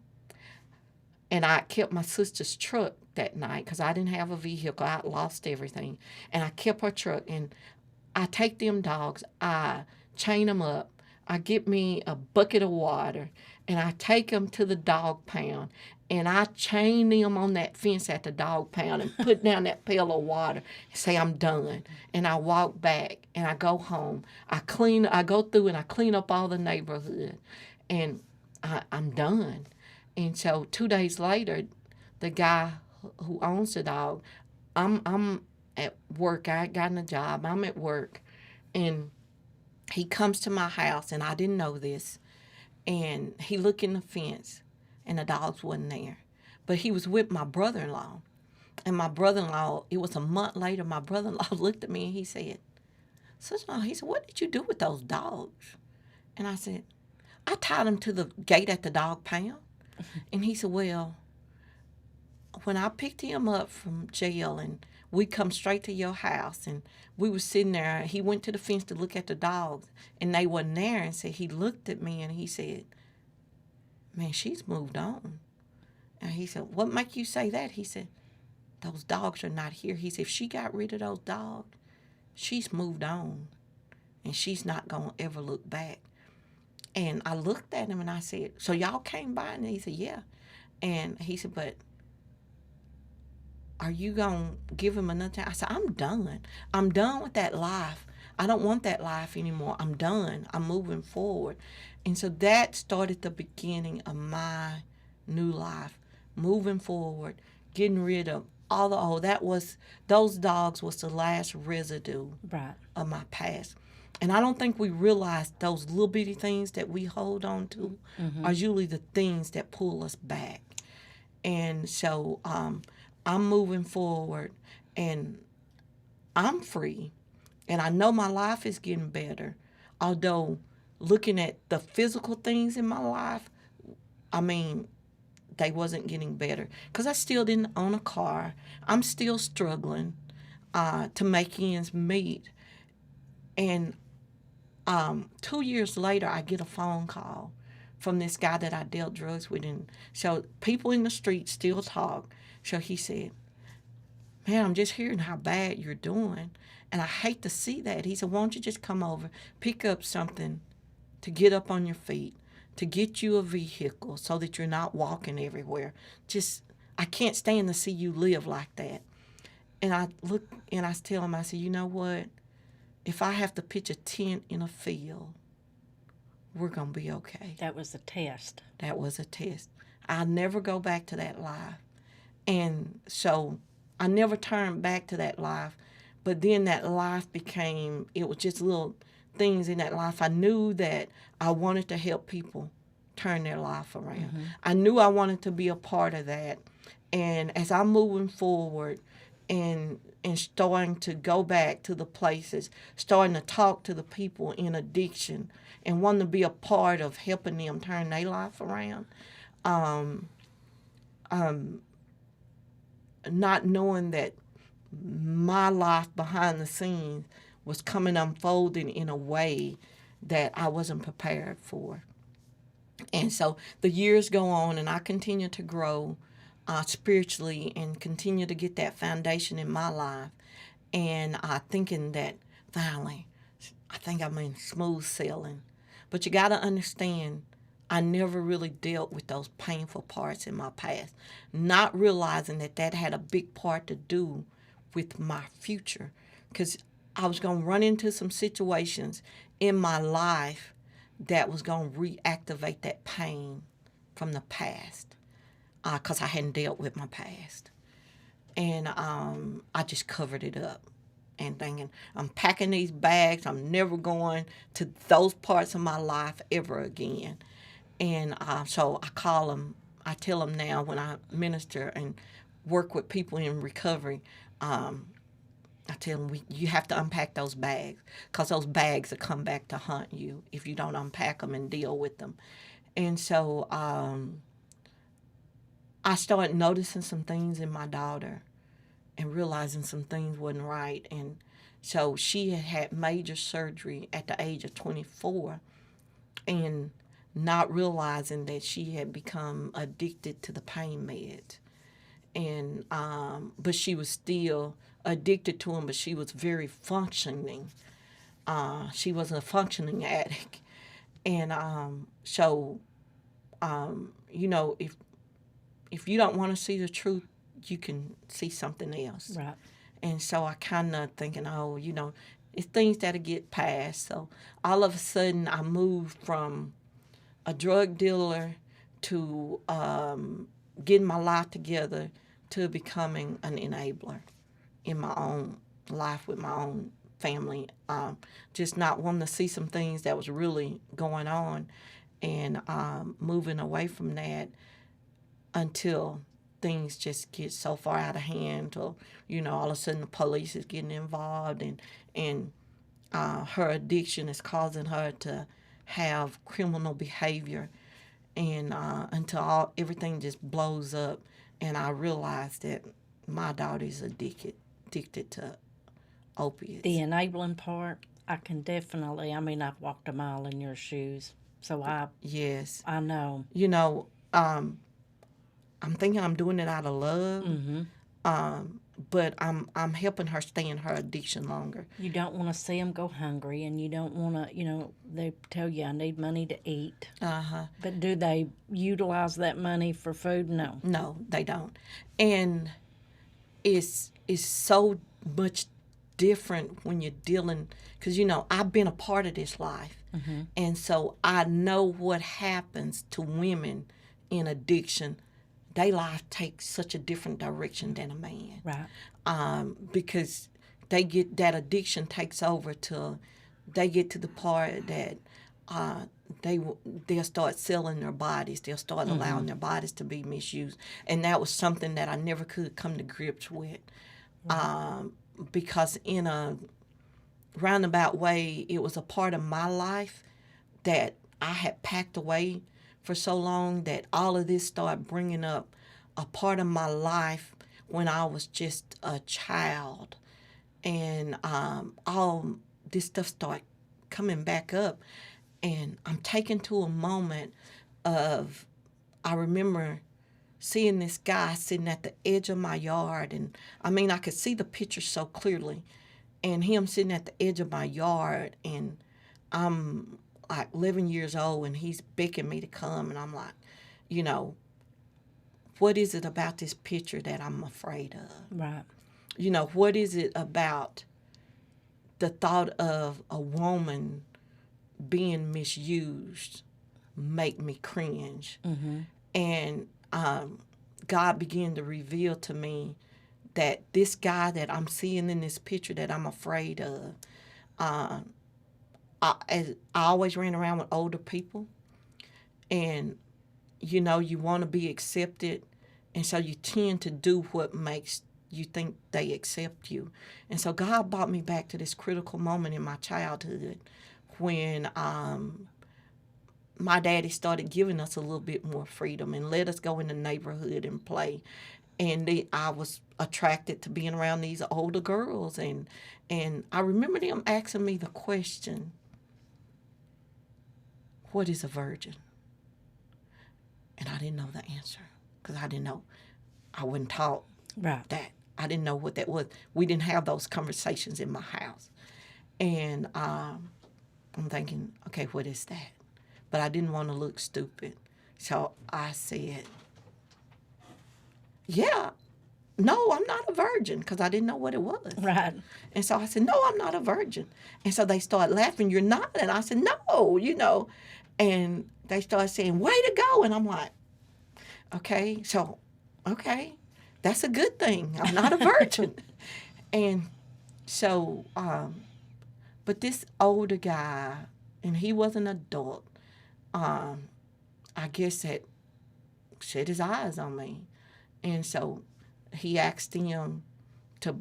And I kept my sister's truck that night because I didn't have a vehicle. I lost everything. And I kept her truck. And I take them dogs. I chain them up. I get me a bucket of water. And I take them to the dog pound. And I chain them on that fence at the dog pound and put down that pail of water and say, I'm done. And I walk back and I go home. I go through and I clean up all the neighborhood. And I'm done. And so 2 days later, the guy who owns the dog, I'm at work. I got a job. I'm at work. And he comes to my house, and I didn't know this. And he looked in the fence, and the dogs wasn't there. But he was with my brother-in-law. And my brother-in-law, it was a month later, my brother-in-law looked at me and he said, sister-in-law, he said, what did you do with those dogs? And I said, I tied them to the gate at the dog pound. And he said, well, when I picked him up from jail and we come straight to your house and we were sitting there, he went to the fence to look at the dogs and they wasn't there, and said, he looked at me and he said, man, she's moved on. And he said, what make you say that? He said, those dogs are not here. He said, if she got rid of those dogs, she's moved on and she's not going to ever look back. And I looked at him and I said, so y'all came by? And he said, yeah. And he said, but are you going to give him another time? I said, I'm done. I'm done with that life. I don't want that life anymore. I'm done. I'm moving forward. And so that started the beginning of my new life, moving forward, getting rid of all the old. Those dogs was the last residue of my past. And I don't think we realize those little bitty things that we hold on to are usually the things that pull us back. And so I'm moving forward and I'm free. And I know my life is getting better. Although looking at the physical things in my life, I mean, they wasn't getting better. Because I still didn't own a car. I'm still struggling to make ends meet. And 2 years later, I get a phone call from this guy that I dealt drugs with. And so people in the street still talk. So he said, man, I'm just hearing how bad you're doing. And I hate to see that. He said, won't you just come over, pick up something to get up on your feet, to get you a vehicle so that you're not walking everywhere. I can't stand to see you live like that. And I look and I tell him, I said, you know what? If I have to pitch a tent in a field, we're going to be okay. That was a test. That was a test. I'll never go back to that life. And so I never turned back to that life. But then that life it was just little things in that life. I knew that I wanted to help people turn their life around. I knew I wanted to be a part of that. And as I'm moving forward and starting to go back to the places, starting to talk to the people in addiction and wanting to be a part of helping them turn their life around, not knowing that my life behind the scenes was coming unfolding in a way that I wasn't prepared for. And so the years go on and I continue to grow spiritually and continue to get that foundation in my life. And thinking that finally, I think I'm in smooth sailing. But you got to understand, I never really dealt with those painful parts in my past, not realizing that had a big part to do with my future, because I was going to run into some situations in my life that was going to reactivate that pain from the past, because I hadn't dealt with my past. And I just covered it up and thinking, I'm packing these bags. I'm never going to those parts of my life ever again. And so I call them, I tell them now when I minister and work with people in recovery, I tell them, you have to unpack those bags, because those bags will come back to haunt you if you don't unpack them and deal with them. And so I started noticing some things in my daughter and realizing some things wasn't right. And so she had major surgery at the age of 24 and not realizing that she had become addicted to the pain meds. And but she was still addicted to them, but she was very functioning. She wasn't a functioning addict. And so you know, if you don't want to see the truth, you can see something else. Right. And so I kind of thinking, oh, you know, it's things that'll get past. So all of a sudden I moved from a drug dealer to getting my life together to becoming an enabler in my own life with my own family. Just not wanting to see some things that was really going on, and moving away from that until things just get so far out of hand, or, you know, all of a sudden the police is getting involved, and her addiction is causing her to have criminal behavior, and until everything just blows up, and I realized that my daughter's addicted to opiates. The enabling part, I can definitely, I've walked a mile in your shoes. So Yes. I know. You know, I'm thinking I'm doing it out of love, but I'm helping her stay in her addiction longer. You don't want to see them go hungry, and you don't want to, they tell you, I need money to eat. But do they utilize that money for food? No. No, they don't. And it's so much different when you're dealing, because, I've been a part of this life. And so I know what happens to women in addiction. Their life takes such a different direction than a man. Right. Because they get that addiction takes over till they get to the part that they'll start selling their bodies. They'll start allowing their bodies to be misused. And that was something that I never could come to grips with. Because in a roundabout way, it was a part of my life that I had packed away for so long that all of this started bringing up a part of my life when I was just a child. And all this stuff started coming back up. And I'm taken to a moment of, I remember seeing this guy sitting at the edge of my yard. And I could see the picture so clearly. And him sitting at the edge of my yard. And I'm like 11 years old and he's begging me to come. And I'm like, what is it about this picture that I'm afraid of? Right. What is it about the thought of a woman being misused make me cringe? And God began to reveal to me that this guy that I'm seeing in this picture that I'm afraid of, I always ran around with older people, and you want to be accepted, and so you tend to do what makes you think they accept you. And so God brought me back to this critical moment in my childhood when my daddy started giving us a little bit more freedom and let us go in the neighborhood and play. And I was attracted to being around these older girls. And I remember them asking me the question, what is a virgin? And I didn't know the answer because I didn't know. I wasn't taught that. I didn't know what that was. We didn't have those conversations in my house. And I'm thinking, okay, what is that? But I didn't want to look stupid. So I said, yeah, no, I'm not a virgin, because I didn't know what it was. Right. And so I said, no, I'm not a virgin. And so they started laughing, you're not? And I said, no, And they started saying, way to go. And I'm like, okay, that's a good thing. I'm not a virgin. And so, but this older guy, and he was an adult, I guess that set his eyes on me. And so he asked him to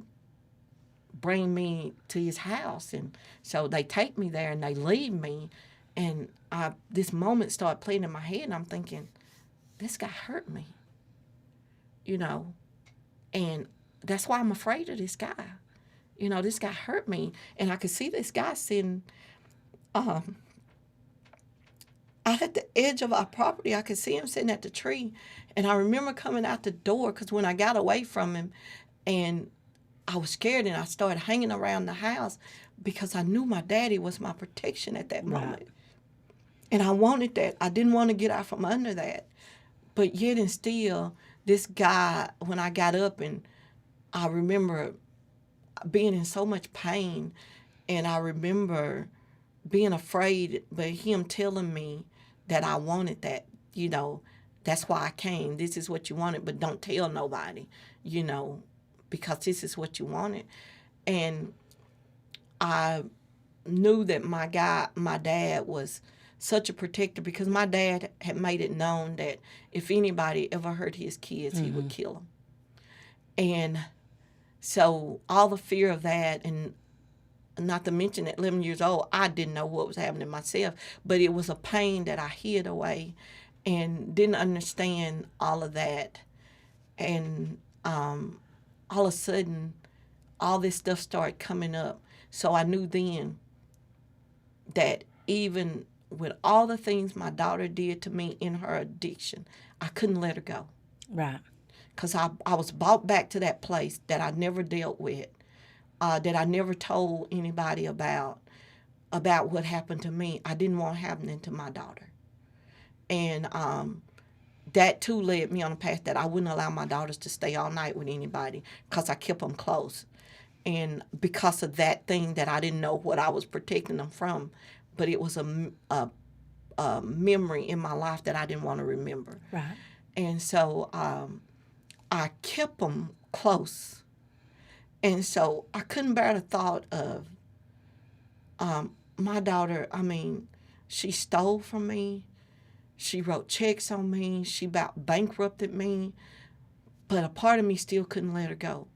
bring me to his house. And so they take me there and they leave me. And this moment started playing in my head, and I'm thinking, this guy hurt me, and that's why I'm afraid of this guy. This guy hurt me, and I could see this guy sitting out at the edge of our property. I could see him sitting at the tree, and I remember coming out the door, because when I got away from him, and I was scared, and I started hanging around the house because I knew my daddy was my protection at that moment. Right. And I wanted that. I didn't want to get out from under that. But yet and still, this guy, when I got up, and I remember being in so much pain, and I remember being afraid, but him telling me that I wanted that, that's why I came. This is what you wanted, but don't tell nobody, because this is what you wanted. And I knew that my dad was such a protector, because my dad had made it known that if anybody ever hurt his kids, he would kill them. And so all the fear of that, and not to mention at 11 years old, I didn't know what was happening myself, but it was a pain that I hid away and didn't understand all of that. And all of a sudden, all this stuff started coming up. So I knew then that even with all the things my daughter did to me in her addiction, I couldn't let her go. Right. Because I was brought back to that place that I never dealt with, that I never told anybody about what happened to me. I didn't want happening to my daughter. And that too led me on a path that I wouldn't allow my daughters to stay all night with anybody because I kept them close. And because of that thing that I didn't know what I was protecting them from, but it was a memory in my life that I didn't want to remember. Right. And so I kept them close. And so I couldn't bear the thought of my daughter. I mean, she stole from me. She wrote checks on me. She about bankrupted me. But a part of me still couldn't let her go.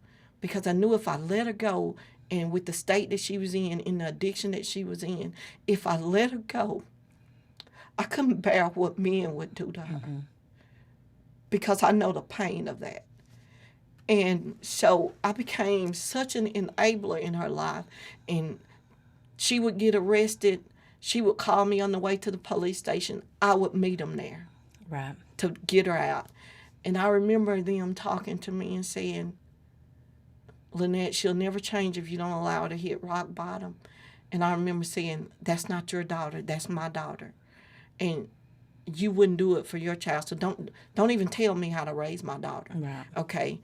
Because I knew if I let her go, and with the state that she was in the addiction that she was in, if I let her go, I couldn't bear what men would do to her. Mm-hmm. Because I know the pain of that. And so I became such an enabler in her life. And she would get arrested. She would call me on the way to the police station. I would meet them there. Right. To get her out. And I remember them talking to me and saying, Lynette, she'll never change if you don't allow her to hit rock bottom. And I remember saying, that's not your daughter, that's my daughter. And you wouldn't do it for your child, so don't even tell me how to raise my daughter. Right. Okay?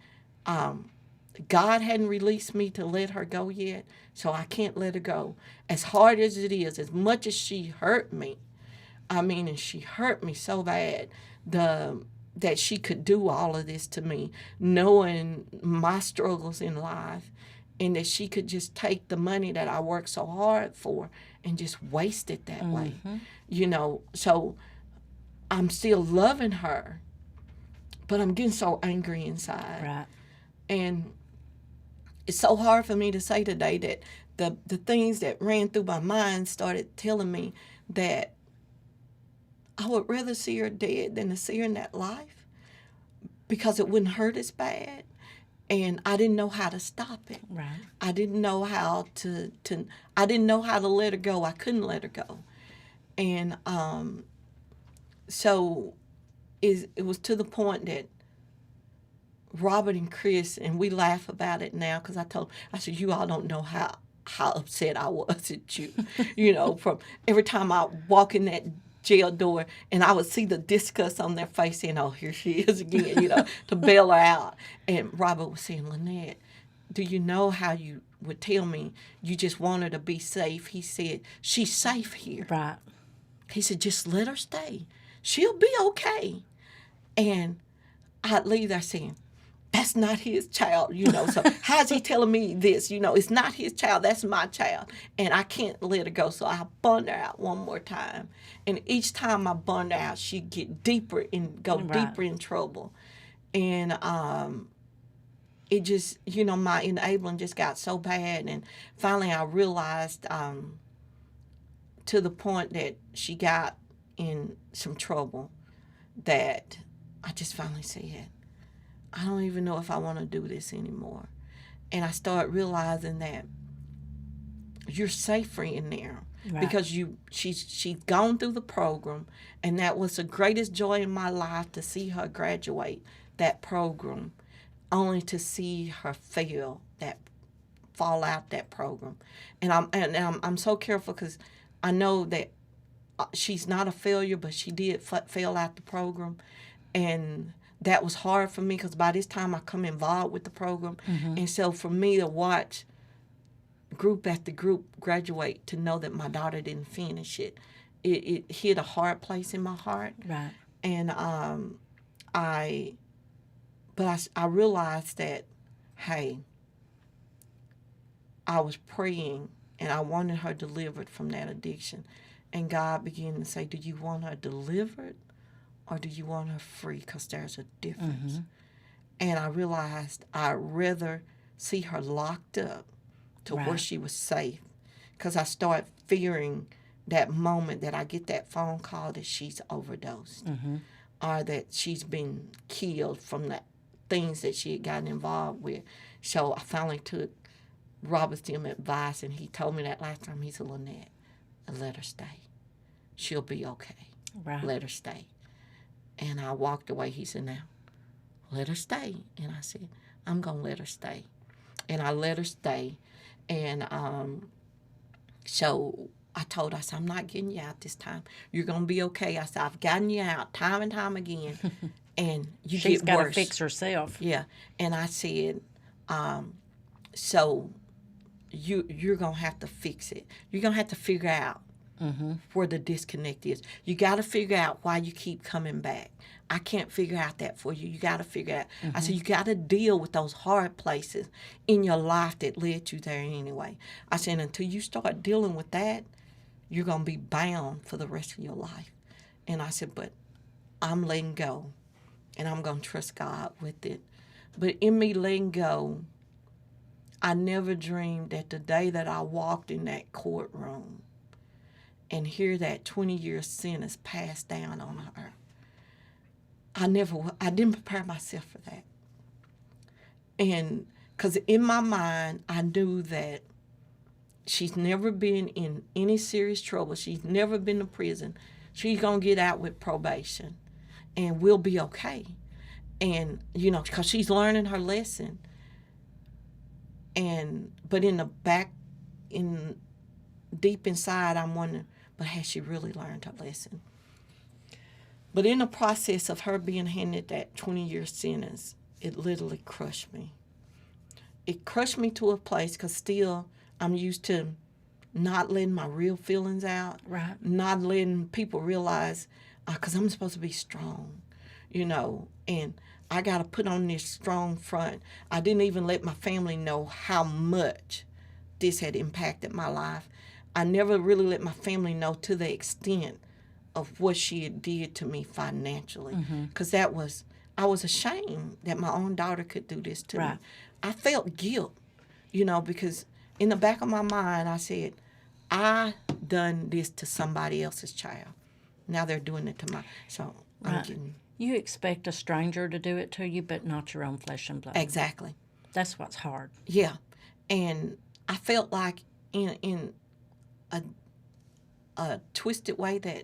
God hadn't released me to let her go yet, so I can't let her go. As hard as it is, as much as she hurt me, and she hurt me so bad, that she could do all of this to me, knowing my struggles in life, and that she could just take the money that I worked so hard for and just waste it that way. So I'm still loving her, but I'm getting so angry inside. Right. And it's so hard for me to say today that the things that ran through my mind started telling me that I would rather see her dead than to see her in that life because it wouldn't hurt as bad. And I didn't know how to stop it. Right. I didn't know how to I didn't know how to let her go. I couldn't let her go. And so it was to the point that Robert and Chris, and we laugh about it now because I said, you all don't know how upset I was at you. From every time I walk in that jail door and I would see the disgust on their face saying, oh, here she is again, to bail her out. And Robert was saying, Lynette, do you know how you would tell me you just want her to be safe? He said, she's safe here. Right. He said, just let her stay. She'll be okay. And I'd leave there saying, that's not his child, so how's he telling me this? It's not his child, that's my child. And I can't let her go, so I burned her out one more time. And each time I burned her out, she'd get deeper and go deeper in trouble. And it just, my enabling just got so bad. And finally I realized to the point that she got in some trouble that I just finally said, I don't even know if I want to do this anymore. And I started realizing that you're safer in there. Right. Because she's gone through the program, and that was the greatest joy in my life to see her graduate that program, only to see her fall out that program. And I'm so careful because I know that she's not a failure, but she did fail out the program, and that was hard for me because by this time I come involved with the program. Mm-hmm. And so for me to watch group after group graduate, to know that my daughter didn't finish it hit a hard place in my heart. Right. And I realized that, hey, I was praying and I wanted her delivered from that addiction. And God began to say, do you want her delivered? Or do you want her free? Because there's a difference. Mm-hmm. And I realized I'd rather see her locked up to where she was safe. Because I started fearing that moment that I get that phone call that she's overdosed. Mm-hmm. Or that she's been killed from that things that she had gotten involved with. So I finally took Robert's advice, and he told me that last time. He said, Lynette, let her stay. She'll be okay. Right. Let her stay. And I walked away. He said, now, let her stay. And I said, I'm going to let her stay. And I let her stay. And so I told her, I said, I'm not getting you out this time. You're going to be okay. I said, I've gotten you out time and time again. And you She's get worse. got to fix herself. Yeah. And I said, so you're going to have to fix it. You're going to have to figure out where the disconnect is. You got to figure out why you keep coming back. I can't figure out that for you. You got to figure out. I said, you got to deal with those hard places in your life that led you there anyway. I said, until you start dealing with that, you're going to be bound for the rest of your life. And I said, but I'm letting go, and I'm going to trust God with it. But in me letting go, I never dreamed that the day that I walked in that courtroom and hear that 20-year sentence passed down on her, I didn't prepare myself for that. And because in my mind, I knew that she's never been in any serious trouble. She's never been to prison. She's going to get out with probation, and we'll be okay. And, because she's learning her lesson. But in the back, deep inside, I'm wondering, but has she really learned her lesson? But in the process of her being handed that 20-year sentence, it literally crushed me. It crushed me to a place because still I'm used to not letting my real feelings out, right? Not letting people realize, because I'm supposed to be strong, and I got to put on this strong front. I didn't even let my family know how much this had impacted my life. I never really let my family know to the extent of what she had did to me financially, because I was ashamed that my own daughter could do this to me. I felt guilt, because in the back of my mind, I said, I done this to somebody else's child. Now they're doing it to my, so I'm getting. You expect a stranger to do it to you, but not your own flesh and blood. Exactly. That's what's hard. Yeah. And I felt like in a twisted way that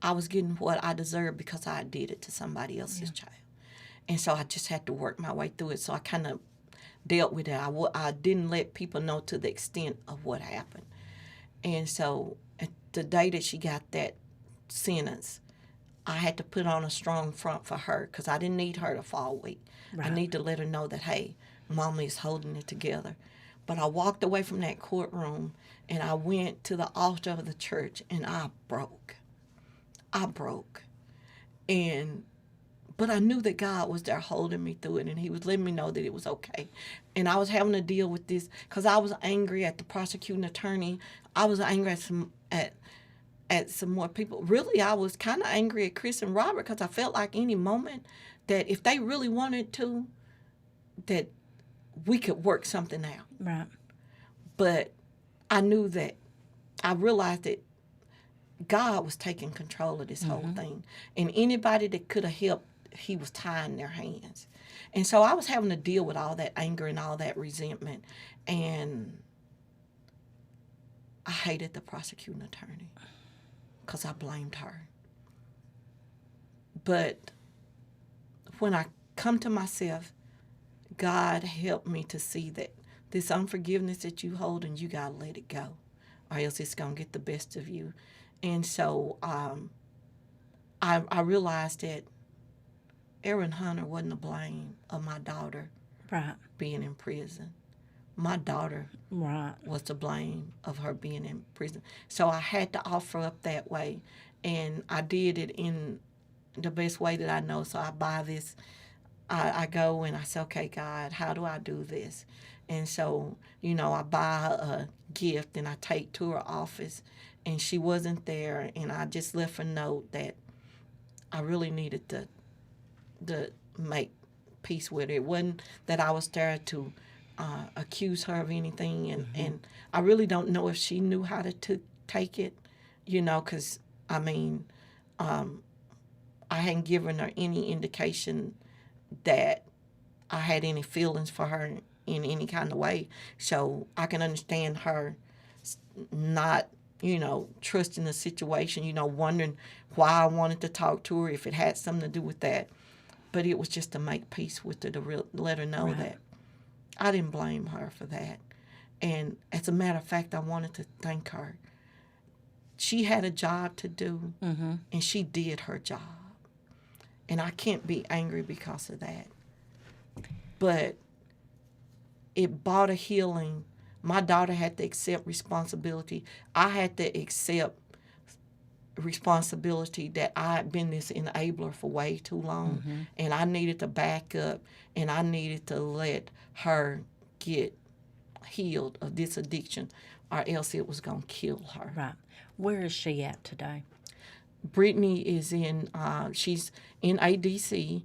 I was getting what I deserved because I did it to somebody else's child. And so I just had to work my way through it. So I kind of dealt with it. I didn't let people know to the extent of what happened. And so the day that she got that sentence, I had to put on a strong front for her because I didn't need her to fall weak. Right. I need to let her know that, hey, Mama is holding it together. But I walked away from that courtroom and I went to the altar of the church and I broke. But I knew that God was there holding me through it, and he was letting me know that it was okay. And I was having to deal with this because I was angry at the prosecuting attorney. I was angry at some more people. Really, I was kind of angry at Chris and Robert because I felt like any moment that if they really wanted to, that we could work something out. Right. But I realized that God was taking control of this whole thing. And anybody that could have helped, he was tying their hands. And so I was having to deal with all that anger and all that resentment. And I hated the prosecuting attorney because I blamed her. But when I come to myself, God helped me to see that this unforgiveness that you hold, and you got to let it go, or else it's going to get the best of you. And so I realized that Aaron Hunter wasn't to blame of my daughter being in prison. My daughter was to blame of her being in prison. So I had to offer up that way, and I did it in the best way that I know. So I buy this. I go and I say, okay, God, how do I do this? And so, I buy her a gift and I take to her office, and she wasn't there, and I just left a note that I really needed to make peace with her. It wasn't that I was there to accuse her of anything, and I really don't know if she knew how to take it, because, I hadn't given her any indication that I had any feelings for her in any kind of way. So I can understand her not, trusting the situation, wondering why I wanted to talk to her, if it had something to do with that. But it was just to make peace with her, to let her know that I didn't blame her for that. And as a matter of fact, I wanted to thank her. She had a job to do, and she did her job. And I can't be angry because of that. But it brought a healing. My daughter had to accept responsibility. I had to accept responsibility that I had been this enabler for way too long. And I needed to back up, and I needed to let her get healed of this addiction, or else it was going to kill her. Right. Where is she at today? Brittany is she's in ADC.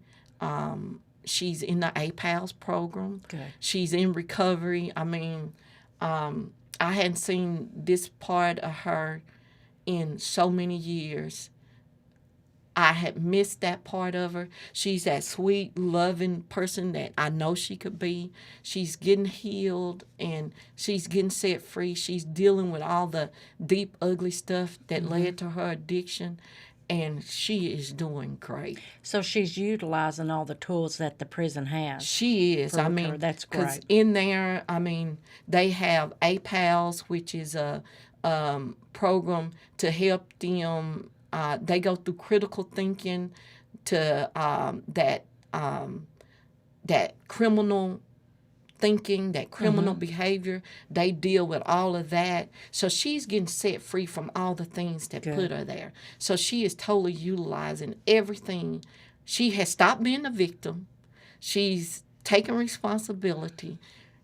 She's in the APALS program. Good. She's in recovery. I mean, I hadn't seen this part of her in so many years. I had missed that part of her. She's that sweet, loving person that I know she could be. She's getting healed, and she's getting set free. She's dealing with all the deep, ugly stuff that led to her addiction, and she is doing great. So she's utilizing all the tools that the prison has. She is. I mean, that's great. Because in there, they have APALS, which is a program to help them. They go through critical thinking to that criminal thinking, that criminal behavior. They deal with all of that. So she's getting set free from all the things that put her there. So she is totally utilizing everything. She has stopped being a victim. She's taking responsibility.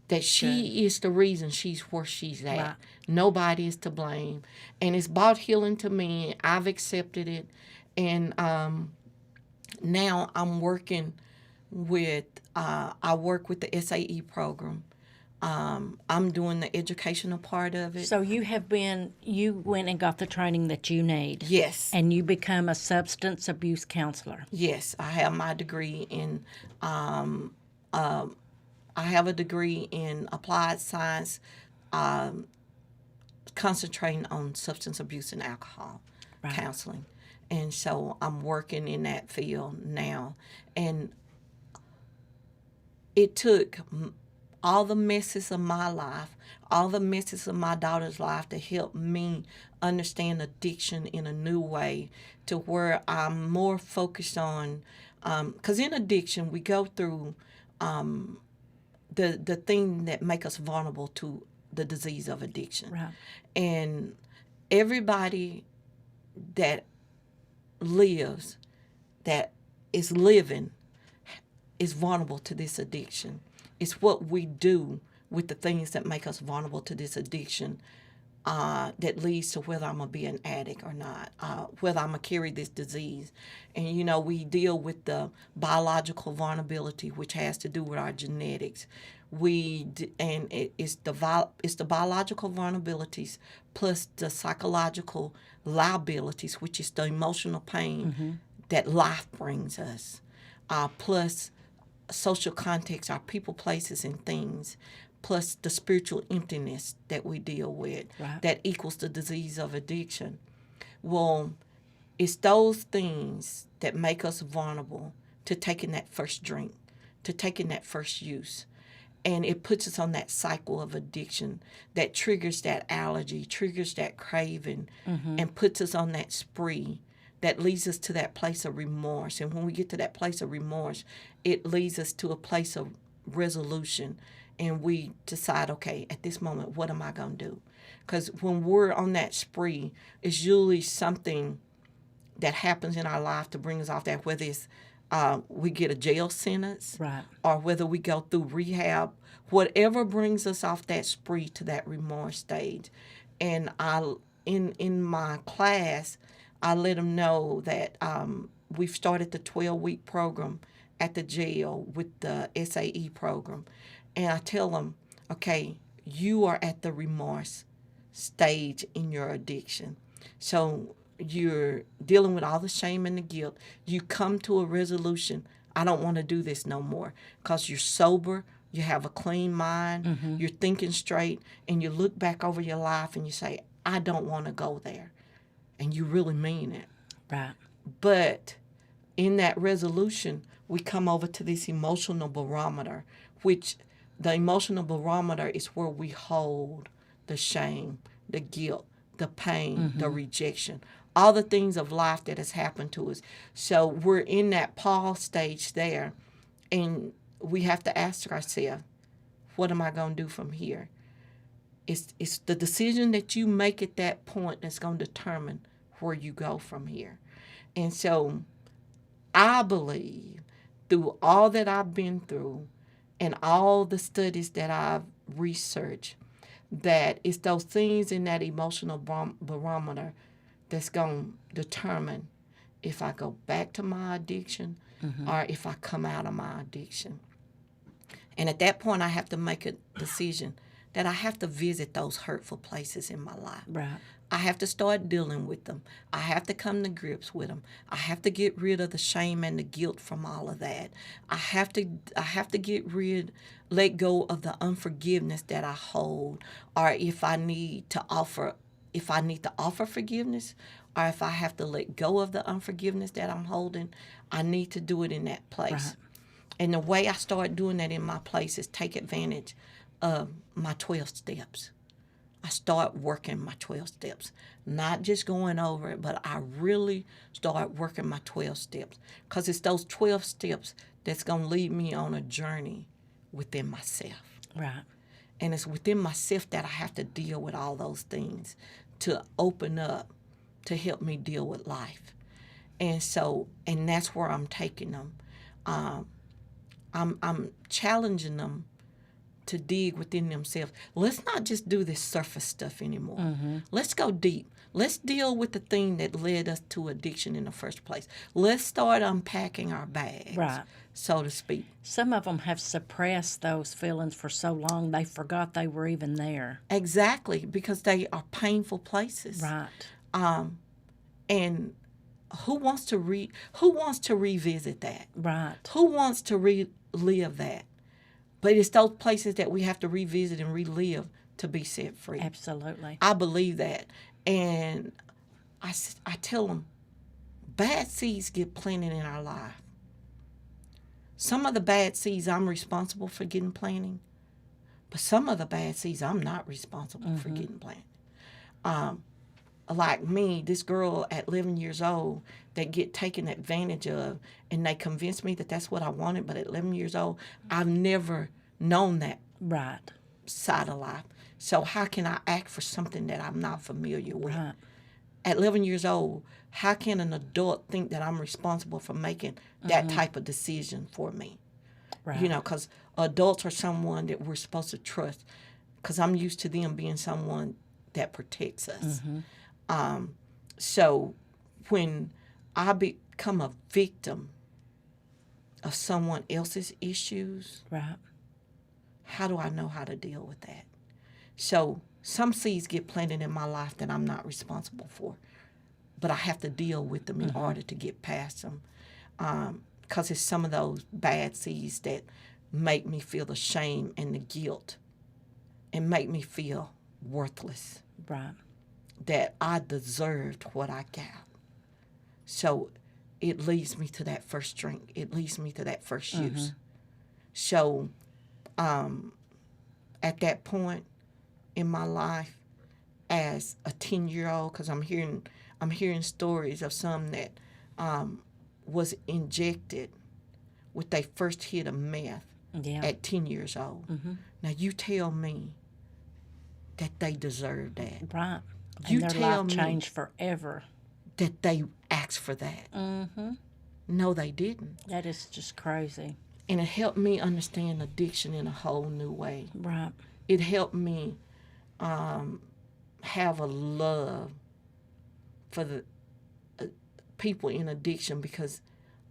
That she is the reason she's where she's at. Right. Nobody is to blame. And it's brought healing to me. I've accepted it. And now I'm working with, I work with the SAE program. I'm doing the educational part of it. So you went and got the training that you need. Yes. And you become a substance abuse counselor. Yes. I have my degree in I have a degree in applied science, concentrating on substance abuse and alcohol counseling. And so I'm working in that field now. And it took all the messes of my life, all the messes of my daughter's life to help me understand addiction in a new way, to where I'm more focused on, because in addiction we go through the thing that make us vulnerable to the disease of addiction. Right. And everybody that lives, that is living, is vulnerable to this addiction. It's what we do with the things that make us vulnerable to this addiction that leads to whether I'm going to be an addict or not, whether I'm going to carry this disease. And, we deal with the biological vulnerability, which has to do with our genetics. It's the biological vulnerabilities plus the psychological liabilities, which is the emotional pain that life brings us, plus social context, our people, places, and things, plus the spiritual emptiness that we deal with, that equals the disease of addiction. Well, it's those things that make us vulnerable to taking that first drink, to taking that first use. And it puts us on that cycle of addiction that triggers that allergy, triggers that craving, and puts us on that spree that leads us to that place of remorse. And when we get to that place of remorse, it leads us to a place of resolution. And we decide, okay, at this moment, what am I going to do? Because when we're on that spree, it's usually something that happens in our life to bring us off that, whether it's we get a jail sentence, or whether we go through rehab, whatever brings us off that spree to that remorse stage. And in my class, I let them know that we've started the 12-week program at the jail with the SAE program. And I tell them, okay, you are at the remorse stage in your addiction. So you're dealing with all the shame and the guilt. You come to a resolution I don't want to do this no more. Because you're sober, you have a clean mind, you're thinking straight, and you look back over your life and you say, I don't want to go there. And you really mean it. Right. But in that resolution, we come over to this emotional barometer, which the emotional barometer is where we hold the shame, the guilt, the pain, the rejection, all the things of life that has happened to us. So we're in that pause stage there, and we have to ask ourselves, what am I going to do from here? It's the decision that you make at that point that's going to determine where you go from here. And so I believe through all that I've been through and all the studies that I've researched, that it's those things in that emotional barometer that's going to determine if I go back to my addiction or if I come out of my addiction. And at that point, I have to make a decision that I have to visit those hurtful places in my life. Right. I have to start dealing with them. I have to come to grips with them. I have to get rid of the shame and the guilt from all of that. I have to let go of the unforgiveness that I hold, or if I need to offer forgiveness, or if I have to let go of the unforgiveness that I'm holding, I need to do it in that place. Right. And the way I start doing that in my place is take advantage of my 12 steps. I start working my 12 steps, not just going over it, but I really start working my 12 steps, because it's those 12 steps that's going to lead me on a journey within myself. Right. And it's within myself that I have to deal with all those things to open up, to help me deal with life. And that's where I'm taking them. I'm challenging them to dig within themselves. Let's not just do this surface stuff anymore. Let's go deep. Let's deal with the thing that led us to addiction in the first place. Let's start unpacking our bags, Right. so to speak. Some of them have suppressed those feelings for so long they forgot they were even there. Exactly, because they are painful places. Right. And who wants to revisit that? Right. Who wants to relive that? But it's those places that we have to revisit and relive to be set free. Absolutely. I believe that. And I tell them, bad seeds get planted in our life. Some of the bad seeds I'm responsible for getting planted, but some of the bad seeds I'm not responsible for getting planted. Like me, this girl at 11 years old that get taken advantage of, and they convinced me that that's what I wanted, but at 11 years old, I've never known that Right. side of life. So how can I act for something that I'm not familiar with? Right. At 11 years old, how can an adult think that I'm responsible for making that type of decision for me? Right. You know, because adults are someone that we're supposed to trust, because I'm used to them being someone that protects us. So when I become a victim of someone else's issues, Right. how do I know how to deal with that? So some seeds get planted in my life that I'm not responsible for, but I have to deal with them in order to get past them, because it's some of those bad seeds that make me feel the shame and the guilt and make me feel worthless, Right. that I deserved what I got. So it leads me to that first drink. It leads me to that first use. So at that point in my life, as a 10-year-old, because I'm hearing stories of some that was injected with their first hit of meth at 10 years old. Now you tell me that they deserve that. Right. You and their tell life me changed forever. that they asked for that. No, they didn't. That is just crazy. And it helped me understand addiction in a whole new way. Right. It helped me have a love for the people in addiction, because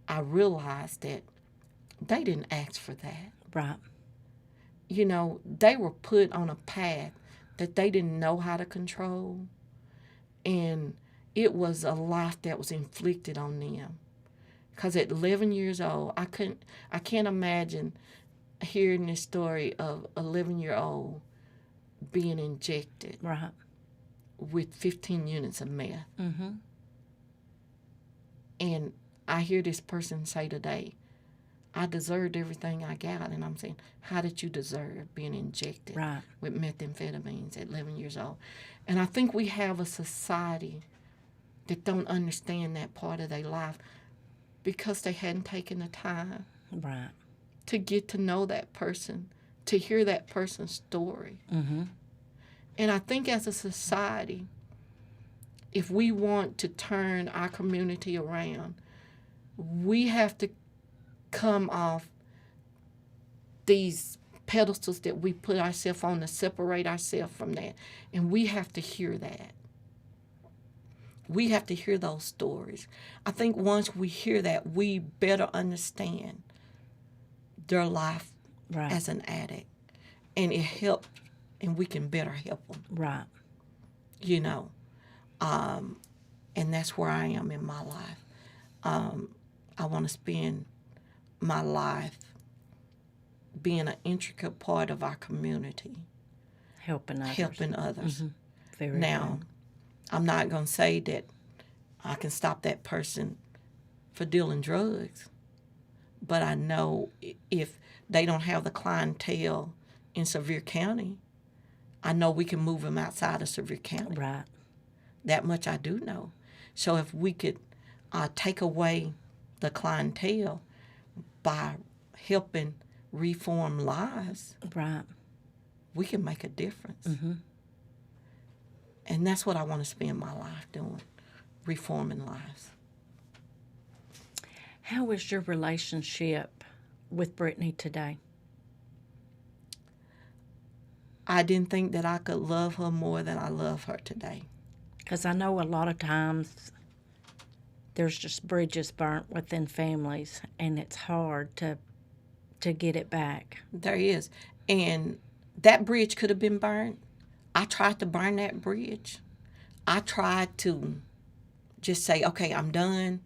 I realized that they didn't ask for that. Right. You know, they were put on a path that they didn't know how to control. And it was a life that was inflicted on them. Because at 11 years old, I can't imagine hearing this story of 11-year-old being injected Right. with 15 units of meth. Mm-hmm. And I hear this person say today, I deserved everything I got. And I'm saying, how did you deserve being injected Right. with methamphetamines at 11 years old? And I think we have a society that don't understand that part of their life because they hadn't taken the time Right. to get to know that person, to hear that person's story. Mm-hmm. And I think as a society, if we want to turn our community around, we have to come off these pedestals that we put ourselves on to separate ourselves from that. And we have to hear that. We have to hear those stories. I think once we hear that, we better understand their life Right. as an addict. And it helps, and we can better help them, Right. you know. And that's where I am in my life. I want to spend my life being an intricate part of our community, Helping others. helping others. Mm-hmm. Very Now, good. I'm not going to say that I can stop that person for dealing drugs, but I know if they don't have the clientele in Sevier County, I know we can move them outside of Sevier County. Right. That much I do know. So if we could take away the clientele by helping reform lives, Right. we can make a difference. Mm-hmm. And that's what I want to spend my life doing, reforming lives. How is your relationship with Brittany today? I didn't think that I could love her more than I love her today. Because I know a lot of times there's just bridges burnt within families, and it's hard to get it back. There is. And that bridge could have been burned. I tried to burn that bridge. I tried to just say, okay, I'm done.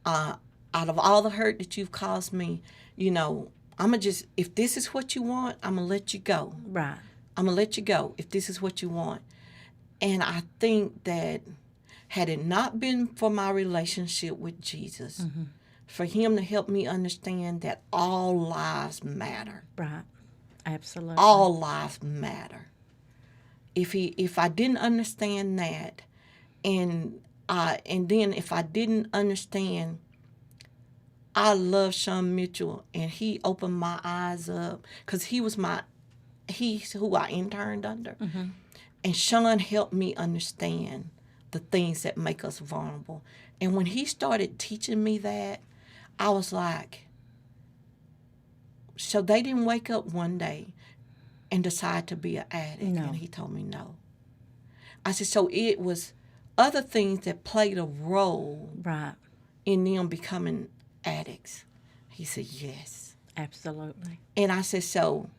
Out of all the hurt that you've caused me, you know, I'm going to just, if this is what you want, I'm going to let you go. Right. I'm going to let you go if this is what you want. And I think that had it not been for my relationship with Jesus, Mm-hmm. for him to help me understand that all lives matter. Right. Absolutely. All lives matter. If I didn't understand that, and then if I didn't understand, I love Sean Mitchell, and he opened my eyes up because he's who I interned under. Mm-hmm. And Sean helped me understand the things that make us vulnerable. And when he started teaching me that, I was like, so they didn't wake up one day and decide to be an addict. No. And he told me no. I said, so it was other things that played a role Right. in them becoming addicts. He said, yes. Absolutely. And I said, so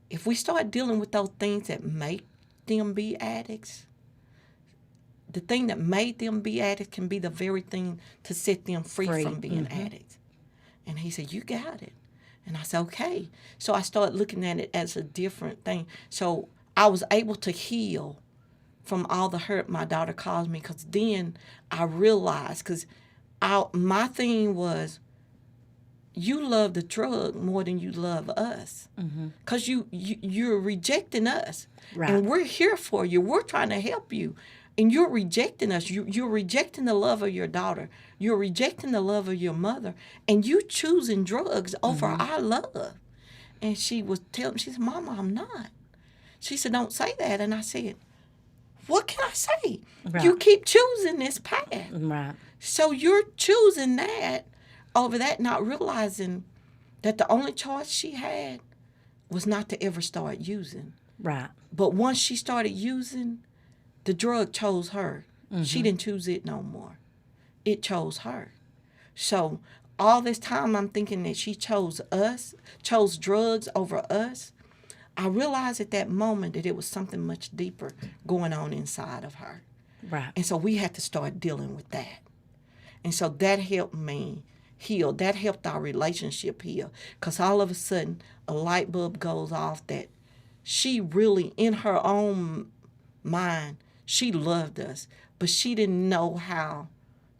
if we start dealing with those things that make them be addicts, the thing that made them be addicts can be the very thing to set them free. From being Mm-hmm. addicts. And he said, you got it. And I said, okay. So I started looking at it as a different thing. So I was able to heal from all the hurt my daughter caused me, because then I realized, because my thing was, you love the drug more than you love us, because you're rejecting us. Right. And we're here for you. We're trying to help you. And you're rejecting us. You're rejecting the love of your daughter. You're rejecting the love of your mother. And you choosing drugs over our love. And she said, Mama, I'm not. She said, don't say that. And I said, what can I say? Right. You keep choosing this path. Right. So you're choosing that over that, not realizing that the only choice she had was not to ever start using. Right. But once she started using, the drug chose her. She didn't choose it no more. It chose her. So all this time I'm thinking that she chose drugs over us. I realized at that moment that it was something much deeper going on inside of her. Right. And so we had to start dealing with that. And so that helped me heal. That helped our relationship heal. Because all of a sudden, a light bulb goes off that she really, in her own mind, she loved us. But she didn't know how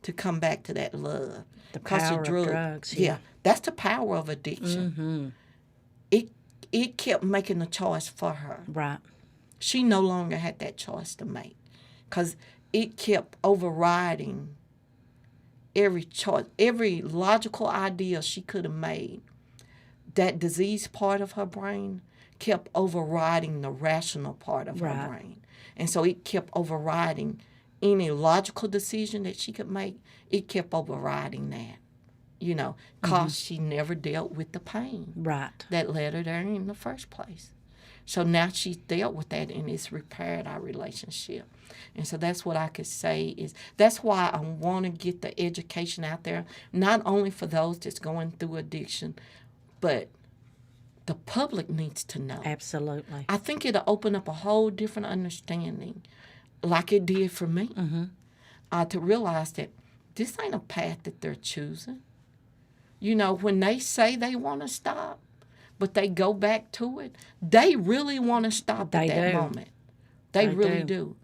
to come back to that love. The power of drugs. Yeah, that's the power of addiction. Mm-hmm. It kept making a choice for her. Right. She no longer had that choice to make because it kept overriding every choice, every logical idea she could have made. That diseased part of her brain kept overriding the rational part of her brain. And so it kept overriding any logical decision that she could make. It kept overriding that, because she never dealt with the pain that led her there in the first place. So now she's dealt with that and it's repaired our relationship. And so that's what I could say is that's why I want to get the education out there, not only for those that's going through addiction, but the public needs to know. Absolutely. I think it'll open up a whole different understanding like it did for me. To realize that this ain't a path that they're choosing. When they say they want to stop, but they go back to it, they really want to stop at that moment. They really do.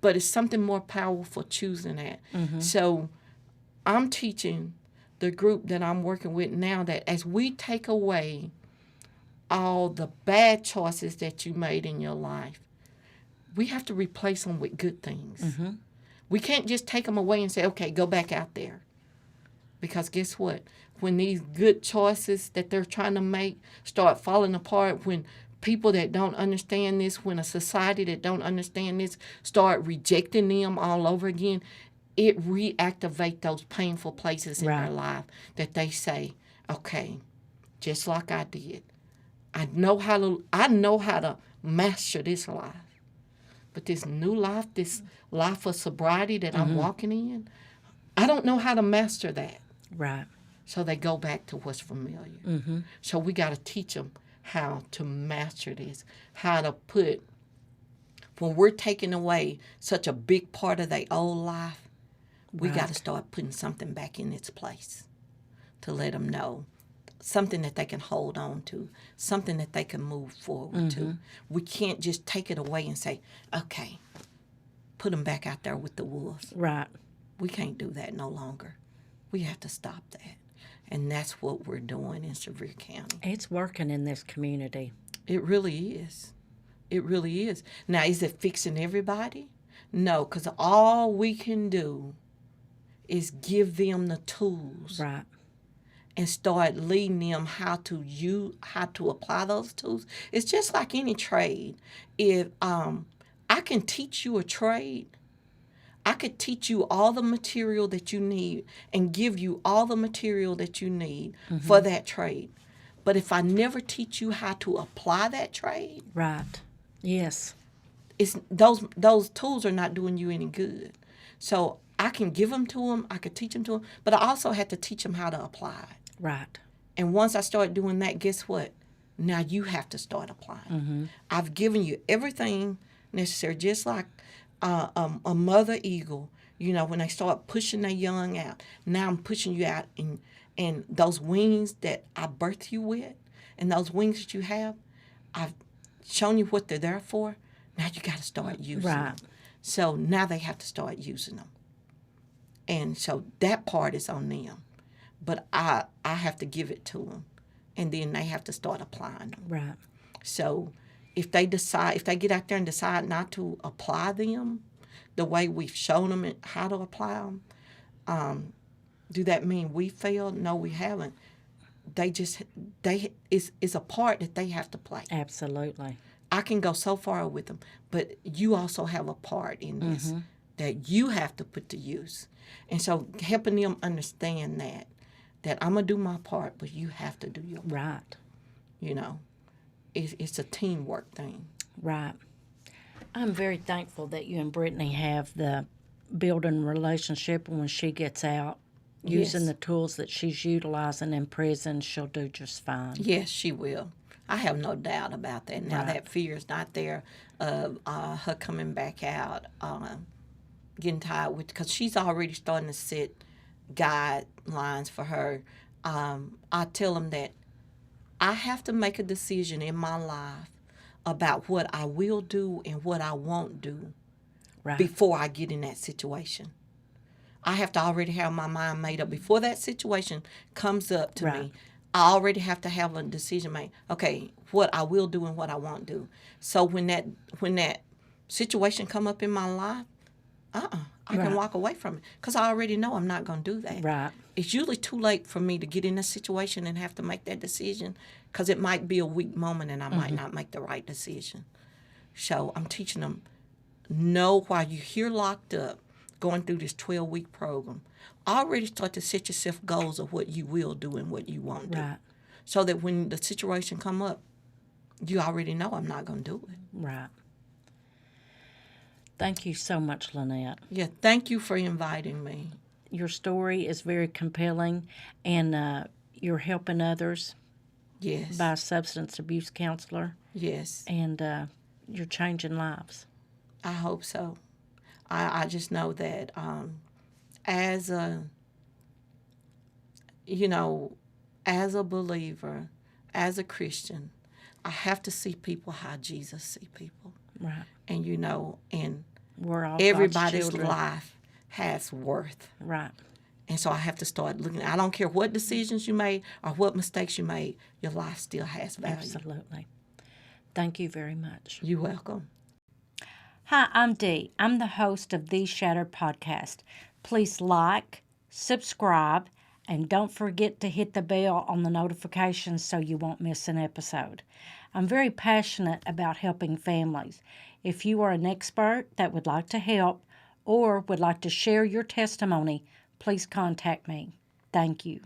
But it's something more powerful choosing that. So I'm teaching the group that I'm working with now that as we take away all the bad choices that you made in your life, we have to replace them with good things. We can't just take them away and say, okay, go back out there. Because guess what? When these good choices that they're trying to make start falling apart, when people that don't understand this, when a society that don't understand this start rejecting them all over again, it reactivates those painful places in their life that they say, okay, just like I did, I know how to master this life. But this new life, this life of sobriety that I'm walking in, I don't know how to master that. Right. So they go back to what's familiar. So we got to teach them how to master this, how to put, when we're taking away such a big part of their old life, we got to start putting something back in its place to let them know, something that they can hold on to, something that they can move forward to. We can't just take it away and say, okay, put them back out there with the wolves. Right. We can't do that no longer. We have to stop that. And that's what we're doing in Sevier County. It's working in this community. It really is. It really is. Now, is it fixing everybody? No, because all we can do is give them the tools. Right. And start leading them how to apply those tools. It's just like any trade. If I can teach you a trade, I could teach you all the material that you need and give you all the material that you need for that trade. But if I never teach you how to apply that trade, right? Yes, it's those tools are not doing you any good. So I can give them to them, I could teach them to them, but I also had to teach them how to apply it. Right. And once I start doing that, guess what? Now you have to start applying. I've given you everything necessary, just like a mother eagle, when they start pushing their young out. Now I'm pushing you out, and those wings that I birthed you with, and those wings that you have, I've shown you what they're there for. Now you got to start using them. So now they have to start using them. And so that part is on them. But I have to give it to them, and then they have to start applying them. Right. So if they get out there and decide not to apply them the way we've shown them how to apply them, do that mean we failed? No, we haven't. It's a part that they have to play. Absolutely. I can go so far with them, but you also have a part in this that you have to put to use. And so helping them understand that I'm going to do my part, but you have to do your part. Right. It's a teamwork thing. Right. I'm very thankful that you and Brittany have the building relationship. When she gets out, using the tools that she's utilizing in prison, she'll do just fine. Yes, she will. I have no doubt about that. Now that fear is not there of her coming back out, getting tired with, because she's already starting to sit guidelines for her. I tell them that I have to make a decision in my life about what I will do and what I won't do Right. before I get in that situation. I have to already have my mind made up before that situation comes up to Right. me. I already have to have a decision made. Okay, what I will do and what I won't do. So when that situation come up in my life, I can walk away from it because I already know I'm not going to do that. Right. It's usually too late for me to get in a situation and have to make that decision because it might be a weak moment and I might not make the right decision. So I'm teaching them, know while you're here locked up, going through this 12-week program, already start to set yourself goals of what you will do and what you won't do. Right. So that when the situation come up, you already know I'm not going to do it. Right. Thank you so much, Lynette. Yeah, thank you for inviting me. Your story is very compelling, and you're helping others Yes. by a substance abuse counselor, Yes. and you're changing lives. I hope so. I just know that as a believer, as a Christian, I have to see people how Jesus see people. Right. And and We're all God's everybody's children. life has worth. Right. And so I have to start looking. I don't care what decisions you made or what mistakes you made, your life still has value. Absolutely. Thank you very much. You're welcome. Hi, I'm Dee. I'm the host of The Shattered Podcast. Please like, subscribe, and don't forget to hit the bell on the notifications so you won't miss an episode. I'm very passionate about helping families. If you are an expert that would like to help or would like to share your testimony, please contact me. Thank you.